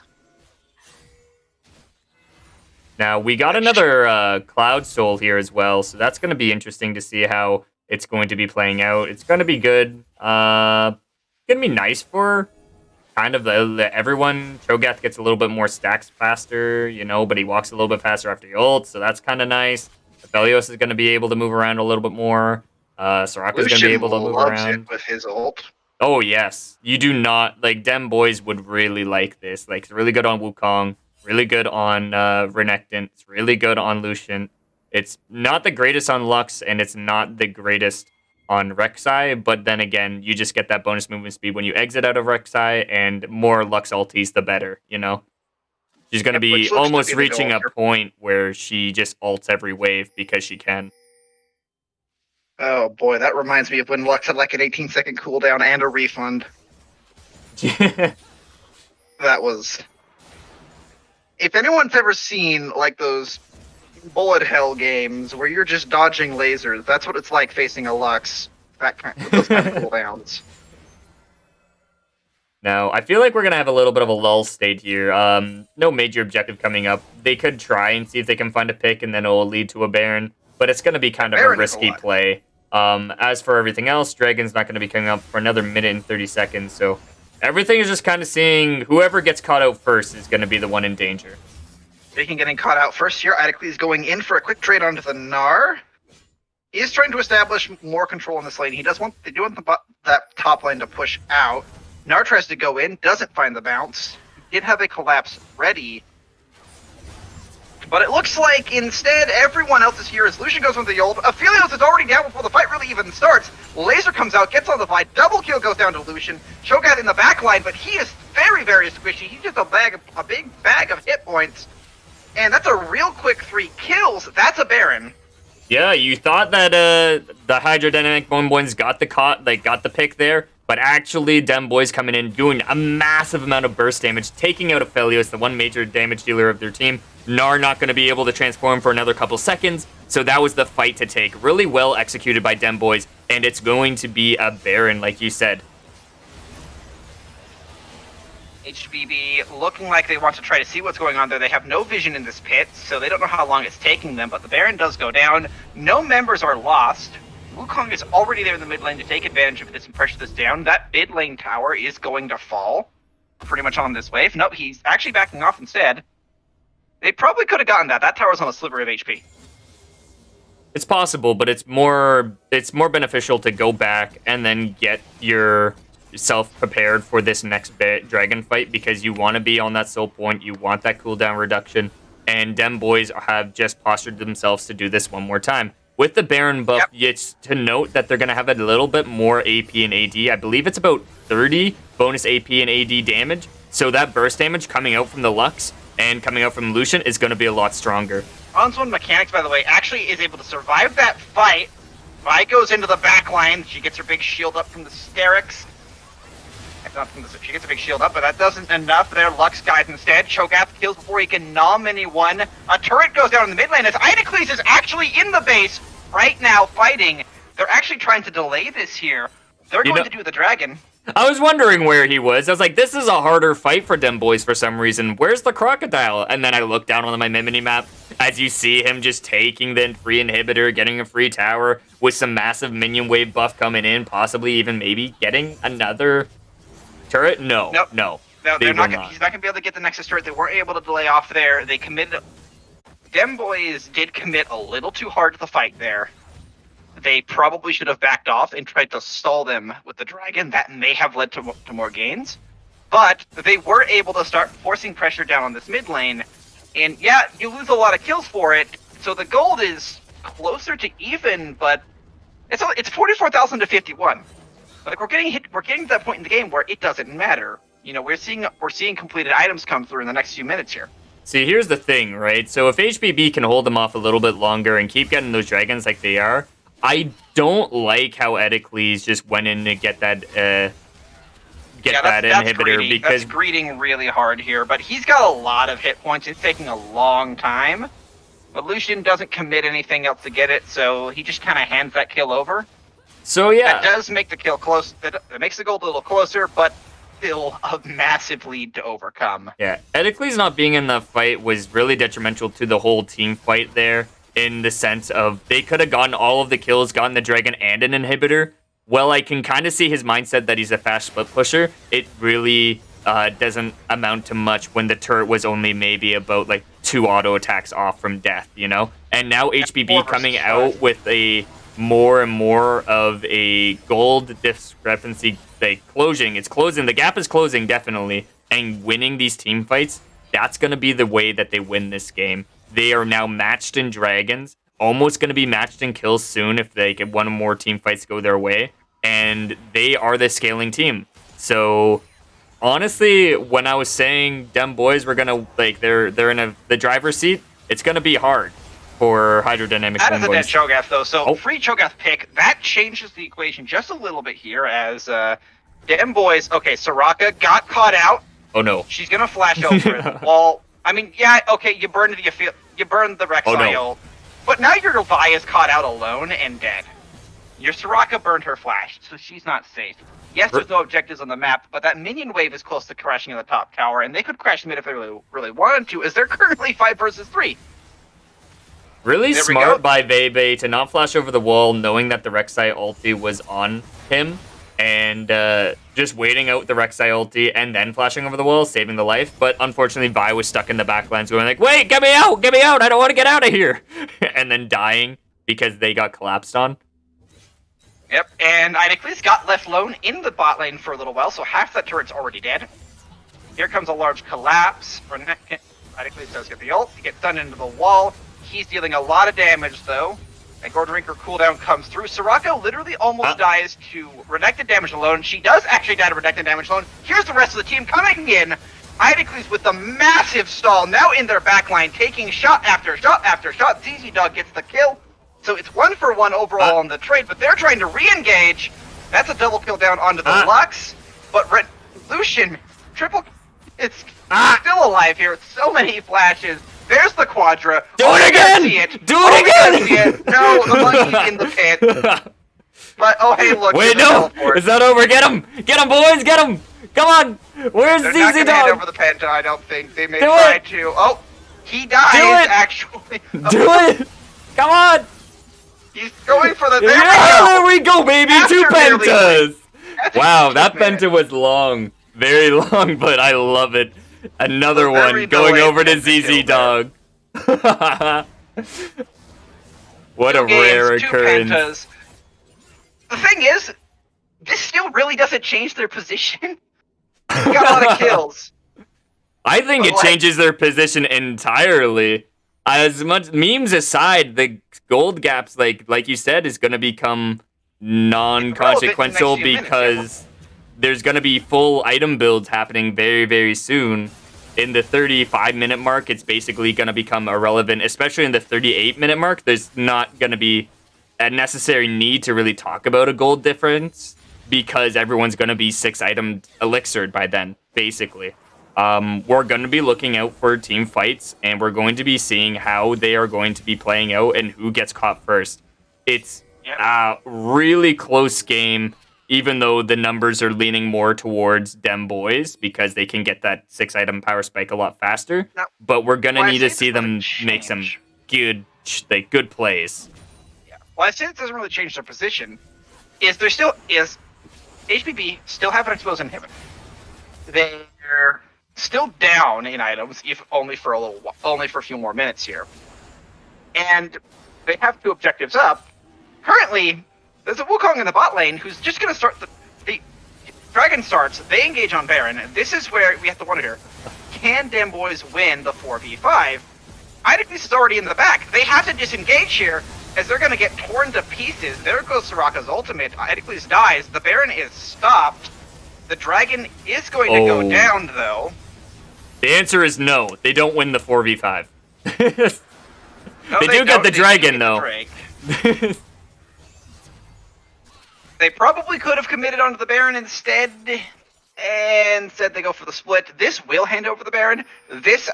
Now, we got another Cloud Soul here as well, so that's going to be interesting to see how it's going to be playing out. It's going to be good. Going to be nice for... kind of everyone. Cho'Gath gets a little bit more stacks faster, you know, but he walks a little bit faster after the ult, so that's kind of nice. Aphelios is going to be able to move around a little bit more. Soraka's going to be able to move around with his ult. Oh yes, you do not like Dem boys would really like this. Like, it's really good on Wukong, really good on Renekton, it's really good on Lucian. It's not the greatest on Lux, and it's not the greatest on Rek'Sai, but then again, you just get that bonus movement speed when you exit out of Rek'Sai, and more Lux ultis, the better, you know? She's going to be almost reaching a point where she just ults every wave because she can. Oh boy, that reminds me of when Lux had like an 18-second cooldown and a refund. That was... If anyone's ever seen like those bullet hell games where you're just dodging lasers, that's what it's like facing a Lux with those kind of cooldowns. Now, I feel like we're going to have a little bit of a lull state here. No major objective coming up. They could try and see if they can find a pick, and then it will lead to a Baron, but it's going to be kind of a risky play. As for everything else, Dragon's not going to be coming up for another minute and 30 seconds, so everything is just kind of seeing whoever gets caught out first is going to be the one in danger. Speaking getting caught out first here, Idacles going in for a quick trade onto the Gnar. He is trying to establish more control in this lane. They do want that top lane to push out. Gnar tries to go in, doesn't find the bounce. He did have a collapse ready. But it looks like instead everyone else is here as Lucian goes on the ult. Aphelios is already down before the fight really even starts. Laser comes out, gets on the fight. Double kill goes down to Lucian. Cho'Gath in the back line, but he is very, very squishy. He's just a big bag of hit points. And that's a real quick 3 kills. That's a Baron. Yeah, you thought that the Hydrodynamic Boings got the pick there, But actually, Dem Boys coming in, doing a massive amount of burst damage, taking out Aphelios, the one major damage dealer of their team. Gnar not going to be able to transform for another couple seconds, so that was the fight to take. Really well executed by Dem Boys, and it's going to be a Baron, like you said. HBB looking like they want to try to see what's going on there. They have no vision in this pit, so they don't know how long it's taking them, but the Baron does go down. No members are lost. Wukong is already there in the mid lane to take advantage of this and pressure this down. That mid lane tower is going to fall pretty much on this wave. Nope, he's actually backing off instead. They probably could have gotten that. That tower's on a sliver of HP. It's possible, but it's more beneficial to go back and then get yourself prepared for this next dragon fight, because you want to be on that soul point, you want that cooldown reduction, and Dem Boys have just postured themselves to do this one more time. With the Baron buff, it's to note that they're going to have a little bit more AP and AD. I believe it's about 30 bonus AP and AD damage, so that burst damage coming out from the Lux and coming out from Lucian is going to be a lot stronger. Onslaught Mechanics, by the way, actually is able to survive that fight. Vi goes into the back line. She gets her big shield up from the Sterix. She gets a big shield up, but that doesn't enough. Their Lux guys instead. Cho'Gath kills before he can nom anyone. A turret goes down in the mid lane as Idocles is actually in the base right now fighting. They're actually trying to delay this here. They're going to do the dragon. I was wondering where he was. I was like, this is a harder fight for Dem Boys for some reason. Where's the crocodile? And then I look down on my mini map as you see him just taking the free inhibitor, getting a free tower with some massive minion wave buff coming in, possibly even maybe getting another turret? No. Nope. No. No, he's not going to be able to get the Nexus turret. They weren't able to delay off there. They committed. Dem Boys did commit a little too hard to the fight there. They probably should have backed off and tried to stall them with the dragon. That may have led to more gains. But they were able to start forcing pressure down on this mid lane. And yeah, you lose a lot of kills for it. So the gold is closer to even, but it's 44,000 to 51. Like we're getting to that point in the game where it doesn't matter. You know, we're seeing completed items come through in the next few minutes here. See, here's the thing, right? So if HBB can hold them off a little bit longer and keep getting those dragons like they are, I don't like how Edicles just went in to get that inhibitor greedy. because that's greeting really hard here. But he's got a lot of hit points. It's taking a long time. But Lucian doesn't commit anything else to get it, so he just kind of hands that kill over. So yeah, that does make the kill close. That makes the gold a little closer, but still a massive lead to overcome. Yeah, Edicles not being in the fight was really detrimental to the whole team fight there, in the sense of they could have gotten all of the kills, gotten the dragon and an inhibitor. Well, I can kind of see his mindset that he's a fast split pusher. It really doesn't amount to much when the turret was only maybe about like 2 auto attacks off from death, you know? And now HBB coming out with a more and more of a gold discrepancy, like closing. It's closing. The gap is closing, definitely. And winning these team fights, that's going to be the way that they win this game. They are now matched in dragons, almost going to be matched in kills soon if they get one or more team fights go their way. And they are the scaling team. So honestly, when I was saying Dem Boys were going to, like, they're in the driver's seat, it's going to be hard for Hydrodynamic. That is a dead Cho'Gath, though. So free Cho'Gath pick, that changes the equation just a little bit here as Dem Boys, okay, Soraka got caught out. Oh no. She's going to flash over the wall. I mean, yeah, okay, you burned the Rek'Sai, but now your Vi is caught out alone and dead. Your Soraka burned her flash, so she's not safe. Yes, there's no objectives on the map, but that minion wave is close to crashing in the top tower, and they could crash mid if they really wanted to, as they're currently 5 versus 3. Really smart by Bebe to not flash over the wall, knowing that the Rek'Sai ulti was on him, and just waiting out the Rek'Sai ulti and then flashing over the wall, saving the life. But unfortunately, Vi was stuck in the backlines going like, wait, get me out, I don't want to get out of here. And then dying because they got collapsed on. Yep, and Idocles got left alone in the bot lane for a little while, so half that turret's already dead. Here comes a large collapse. Idocles does get the ult, he gets done into the wall. He's dealing a lot of damage, though. And Gordrinker cooldown comes through. Soraka literally almost dies to redacted damage alone. She does actually die to redacted damage alone. Here's the rest of the team coming in. Idocles with the massive stall, now in their backline, taking shot after shot after shot. ZZ Dog gets the kill. So it's 1-for-1 overall on the trade, but they're trying to re-engage. That's a double kill down onto the Lux, but Lucian, triple, it's still alive here. So many flashes. There's the Quadra. Do it again! Do it again! No, the monkey's in the pit. But, oh, hey, look. Wait, no! It's not over. Get him! Get him, boys! Get him! Come on! Where's They're ZZ not gonna hand Dog? over the Penta, I don't think. They may try to. Oh, he dies, actually. Do it! Come on! He's going for the... There we go, baby! 2 Pentas! Wow, that Penta was long. Very long, but I love it. Another one going over to ZZ Dog. What a rare occurrence. The thing is, this still really doesn't change their position. They got a lot of kills. I think it changes their position entirely. As much memes aside, the gold gaps, like you said, is going to become non-consequential because there's going to be full item builds happening very, very soon. In the 35-minute mark, it's basically going to become irrelevant, especially in the 38-minute mark. There's not going to be a necessary need to really talk about a gold difference because everyone's going to be 6-item elixired by then, basically. We're going to be looking out for team fights, and we're going to be seeing how they are going to be playing out and who gets caught first. It's a really close game, even though the numbers are leaning more towards dem boys because they can get that 6-item power spike a lot faster. Now, but we're going to need to see them make some good plays. Yeah. Well, I say it doesn't really change their position. There still is HBB still have an exposed inhibitor. They're still down in items, if only for a few more minutes here. And they have 2 objectives up. Currently, there's a Wukong in the bot lane who's just going to start the Dragon starts, they engage on Baron. This is where we have to wonder here. Can Dem Boys win the 4v5? Idicles is already in the back. They have to disengage here as they're going to get torn to pieces. There goes Soraka's ultimate. Idicles dies. The Baron is stopped. The Dragon is going to go down, though. The answer is no. They don't win the 4v5. No, they do get the Dragon, though. They probably could have committed onto the Baron instead, and said they go for the split. This will hand over the Baron. This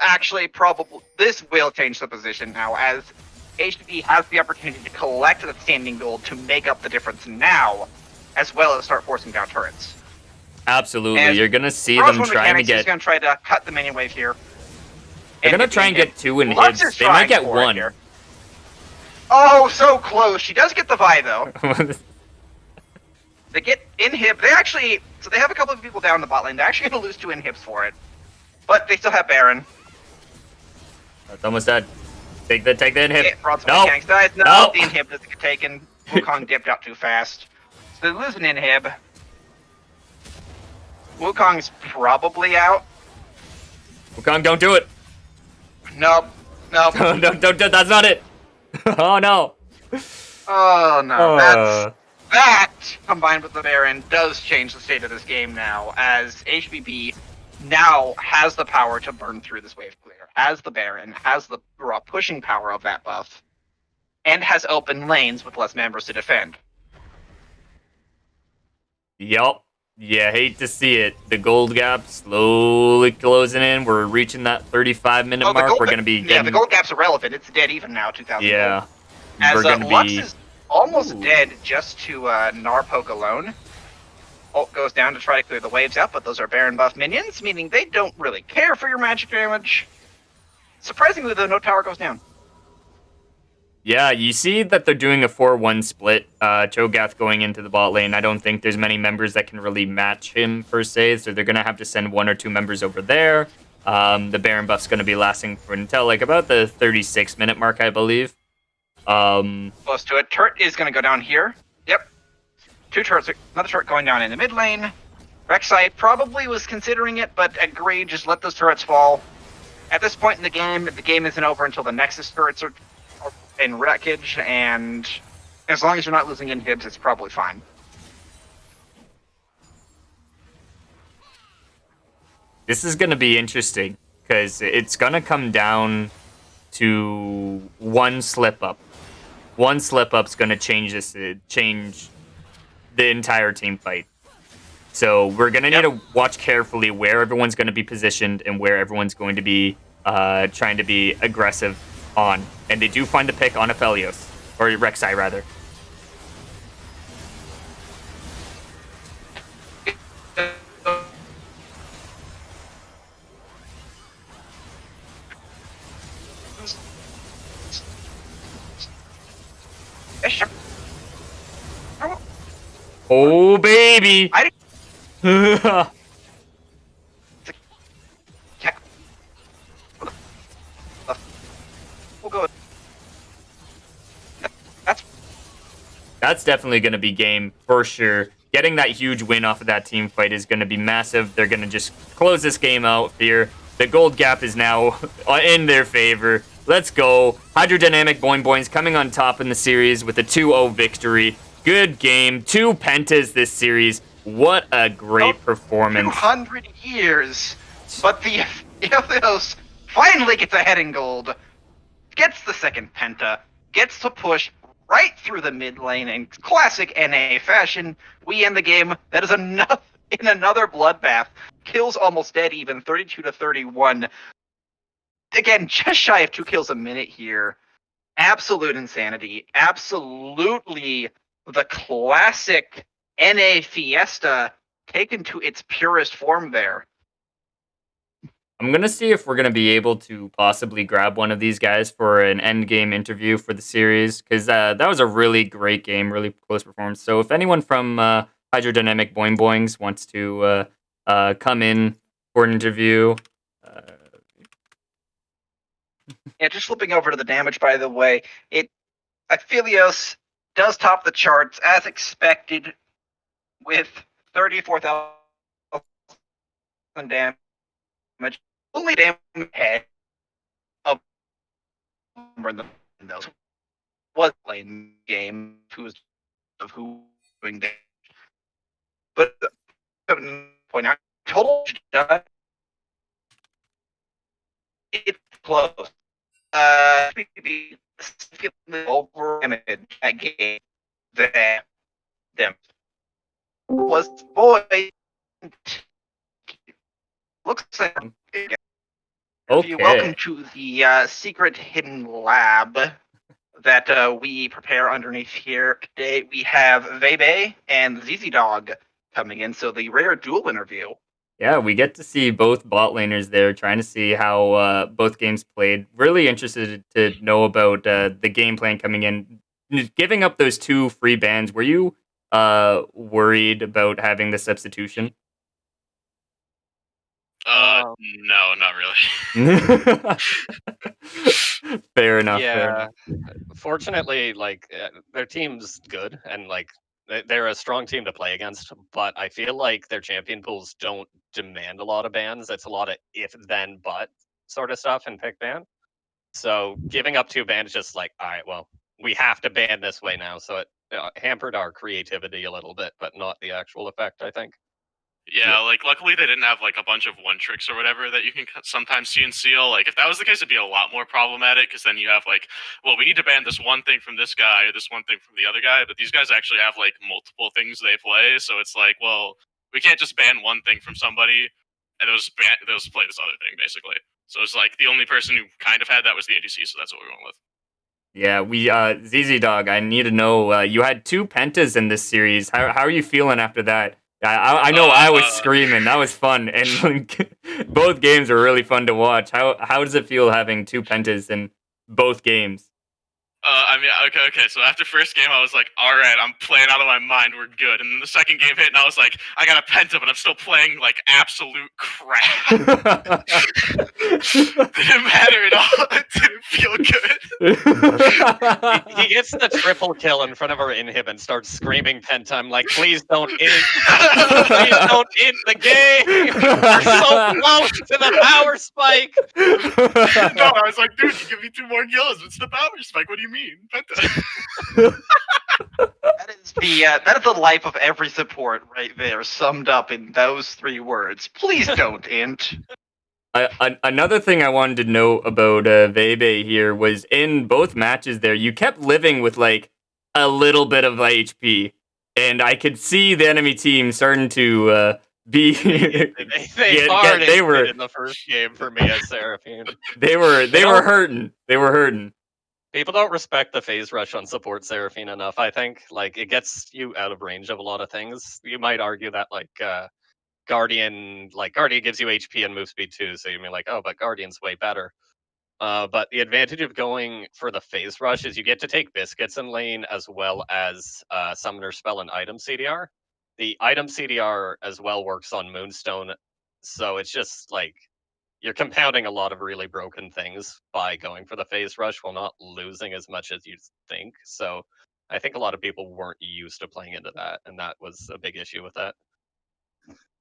will change the position now, as HDB has the opportunity to collect the standing gold to make up the difference now, as well as start forcing down turrets. Absolutely, you're gonna see them trying to get. He's gonna try to cut the minion wave here. They're gonna try and get 2 inhibs. They might get 1 here. Oh, so close. She does get the Vi though. They get inhib. So they have a couple of people down the bot lane. They're actually going to lose 2 inhibs for it. But they still have Baron. That's almost dead. Take the inhib. No. The inhib doesn't get taken. Wukong dipped out too fast. So they lose an inhib. Wukong's probably out. Wukong, don't do it. Nope. Don't, that's not it. Oh, no. Oh, no. That, combined with the Baron, does change the state of this game now, as HBB now has the power to burn through this wave clear, has the Baron, has the raw pushing power of that buff, and has open lanes with less members to defend. Yup. Yeah, hate to see it. The gold gap slowly closing in. We're reaching that 35-minute mark. We're going to be getting... Yeah, the gold gap's irrelevant. It's dead even now, 2,000 Yeah. gold. As Lux is almost dead just to Gnar poke alone. Ult goes down to try to clear the waves out, but those are Baron buff minions, meaning they don't really care for your magic damage. Surprisingly, though, no tower goes down. Yeah, you see that they're doing a 4-1 split. Cho'Gath going into the bot lane. I don't think there's many members that can really match him, per se, so they're going to have to send 1 or 2 members over there. The Baron buff's going to be lasting for until, about the 36-minute mark, I believe. Close to it. Turret is going to go down here. Yep. 2 turrets. Another turret going down in the mid lane. Rek'Sai probably was considering it, but agreed, just let those turrets fall. At this point in the game isn't over until the Nexus turrets are in wreckage, and as long as you're not losing inhibs, it's probably fine. This is going to be interesting, because it's going to come down to 1 slip-up. 1 slip-up's going to change the entire team fight. So we're going to need to watch carefully where everyone's going to be positioned and where everyone's going to be trying to be aggressive on. And they do find the pick on Aphelios, or Rek'Sai, rather. Oh, baby! We'll go. That's definitely going to be game for sure. Getting that huge win off of that team fight is going to be massive. They're going to just close this game out here. The gold gap is now in their favor. Let's go. Hydrodynamic Boings coming on top in the series with a 2-0 victory. Good game. 2 pentas this series. What a great performance. 200 years. But the Aphelios finally gets ahead in gold. Gets the second penta. Gets to push right through the mid lane in classic NA fashion. We end the game. That is enough in another bloodbath. Kills almost dead even, 32-31. Again, just shy of 2 kills a minute here. Absolute insanity. Absolutely the classic NA fiesta taken to its purest form there. I'm going to see if we're going to be able to possibly grab one of these guys for an end game interview for the series, because that was a really great game, really close performance. So if anyone from Hydrodynamic Boings wants to come in for an interview. Yeah, just flipping over to the damage, by the way, Aphelios does top the charts as expected with 34,000 damage. Only damage head of those was playing the game of who doing damage. But point out total it's close. Over that game that them was Boy. Looks like Okay. Welcome to the secret hidden lab that we prepare underneath here. Today we have Vebe and ZZ Dog coming in, so the rare duel interview. Yeah, we get to see both bot laners there, trying to see how both games played. Really interested to know about the game plan coming in. Giving up those 2 free bans, were you worried about having the substitution? No, not really. Fair enough. Yeah, fair enough. Fortunately, their team's good and they're a strong team to play against. But I feel like their champion pools don't demand a lot of bans. It's a lot of if then but sort of stuff and pick ban. So giving up 2 bans, just all right, well, we have to ban this way now. So it hampered our creativity a little bit, but not the actual effect, I think. Yeah, luckily they didn't have a bunch of one tricks or whatever that you can sometimes see in Seal. If that was the case, it'd be a lot more problematic, because then you have well, we need to ban this one thing from this guy or this one thing from the other guy, but these guys actually have multiple things they play, so it's well, we can't just ban one thing from somebody and those play this other thing basically. So it's the only person who kind of had that was the ADC, so that's what we're going with. Yeah, we ZZ Dog, I need to know, you had 2 pentas in this series. How are you feeling after that? I know I was screaming. That was fun, and both games were really fun to watch. How does it feel having 2 pentas in both games? Okay. So after first game, I was all right, I'm playing out of my mind. We're good. And then the second game hit, and I was I got a penta, but I'm still playing absolute crap. Didn't matter at all. It didn't feel good. he gets the triple kill in front of our inhib and starts screaming penta. I'm please don't end. Please don't end the game. We're so close to the power spike. No, I was dude, you give me 2 more kills. It's the power spike. What do you mean? Penta. That is the life of every support right there, summed up in those 3 words. Please don't int. Another thing I wanted to know about Vebe here was in both matches there, you kept living with a little bit of HP. and I could see the enemy team starting to be They they hardened were in the first game for me as Seraphine. they were hurting. They were hurting. People don't respect the phase rush on support Seraphine enough, I think. Like, it gets you out of range of a lot of things. You might argue that, Guardian gives you HP and move speed too, so you mean like, oh, but Guardian's way better. But the advantage of going for the phase rush is you get to take biscuits in lane as well as summoner spell and item CDR. The item CDR as well works on Moonstone, so it's just like you're compounding a lot of really broken things by going for the phase rush while not losing as much as you think. So I think a lot of people weren't used to playing into that, and that was a big issue with that.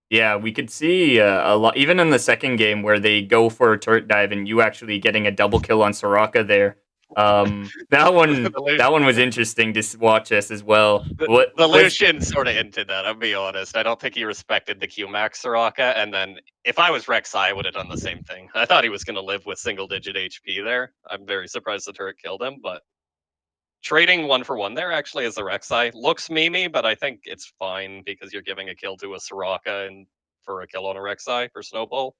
Yeah, we could see a lot, even in the second game where they go for a turret dive and you actually getting a double kill on Soraka there. That one was interesting to watch us as well. The Lucian sort of hinted that, I'll be honest. I don't think he respected the Q-Max Soraka, and then if I was Rek'Sai, I would have done the same thing. I thought he was going to live with single-digit HP there. I'm very surprised the turret killed him, but trading one for one there actually as a Rek'Sai looks memey, but I think it's fine because you're giving a kill to a Soraka and for a kill on a Rek'Sai for Snowball.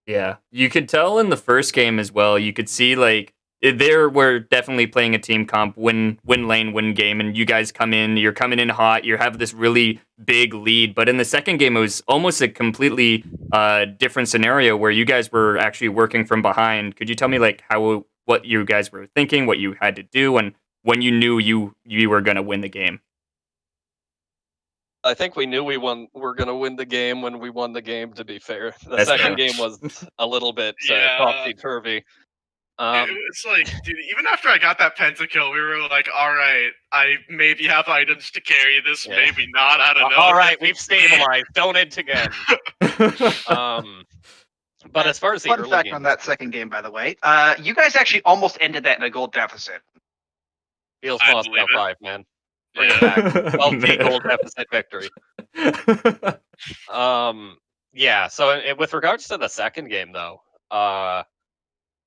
Yeah, you could tell in the first game as well. You could see like they were definitely playing a team comp, win lane, win game, and you guys come in. You're coming in hot. You have this really big lead, but in the second game, it was almost a completely different scenario where you guys were actually working from behind. Could you tell me like what you guys were thinking, what you had to do, and when you knew you were going to win the game? I think we knew we're going to win the game when we won the game, to be fair. The That's second fair. game was a little bit Yeah. topsy-turvy. It's like, dude, even after I got that pentakill, we were like, all right, I maybe have items to carry this, Yeah. maybe not. I don't know. All right, we've stabilized. Don't int again. But as far as the Fun early fact game on that second game, by the way, you guys actually almost ended that in a gold deficit. feels I Moscow believe it. 5, man. Bring Yeah. it back. 12T gold deficit victory. Yeah, so with regards to the second game, though, a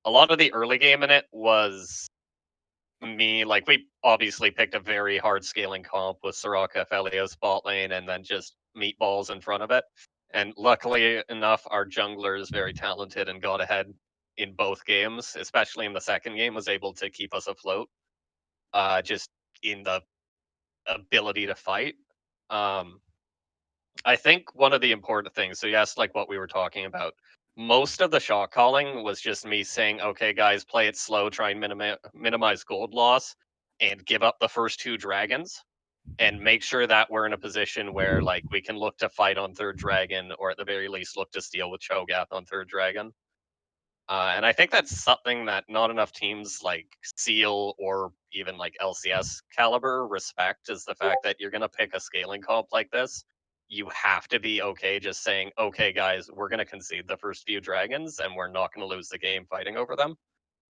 lot of the early game in it was me, like, we obviously picked a very hard scaling comp with Soraka, Felio, spot lane, and then just meatballs in front of it. And luckily enough, our jungler is very talented and got ahead in both games, especially in the second game, was able to keep us afloat, just in the ability to fight. I think one of the important things, so yes, like what we were talking about, most of the shot calling was just me saying, okay, guys, play it slow, try and minimize gold loss, and give up the first two dragons, and make sure that we're in a position where like we can look to fight on third dragon, or at the very least look to steal with Cho'Gath on third dragon. And I think that's something that not enough teams like Seal or even like LCS caliber respect, is the fact that you're going to pick a scaling comp like this. You have to be okay just saying, okay, guys, we're going to concede the first few dragons and we're not going to lose the game fighting over them.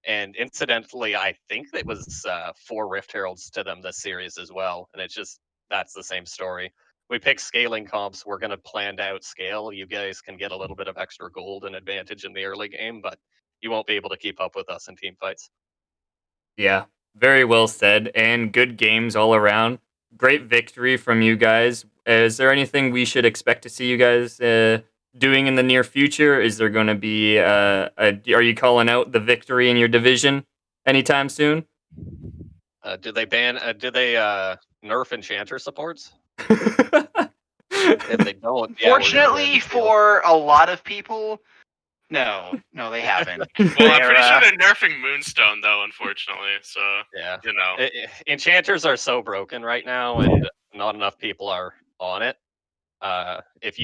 And incidentally, I think it was 4 Rift Heralds to them this series as well. And it's just, that's the same story. We pick scaling comps. We're going to plan to outscale. You guys can get a little bit of extra gold and advantage in the early game, but you won't be able to keep up with us in team fights. Yeah, very well said, and good games all around. Great victory from you guys. Is there anything we should expect to see you guys doing in the near future? Is there going to be are you calling out the victory in your division anytime soon? Did they nerf enchanter supports? If they don't, yeah, Fortunately for a lot of people, no, they haven't. Well, I'm pretty sure they're nerfing Moonstone though, unfortunately. So yeah, you know, enchanters are so broken right now, and not enough people are on it. If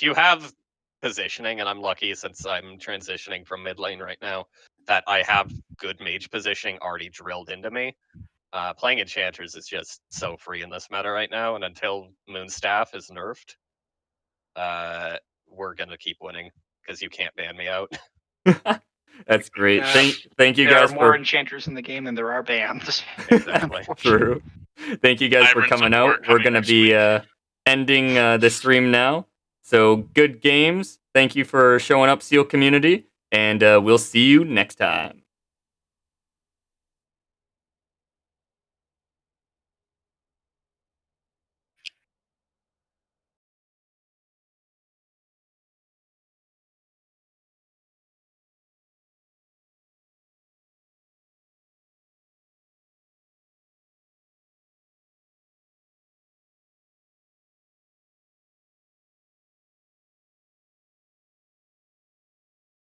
you have positioning, and I'm lucky since I'm transitioning from mid lane right now, that I have good mage positioning already drilled into me. Playing enchanters is just so free in this meta right now, and until Moonstaff is nerfed, we're gonna keep winning because you can't ban me out. That's great. Thank you there guys are more for enchanters in the game than there are bans. Exactly. True. Thank you guys for Vibrant coming support out. We're coming gonna next be week. ending the stream now. So good games. Thank you for showing up, Seal community, and we'll see you next time.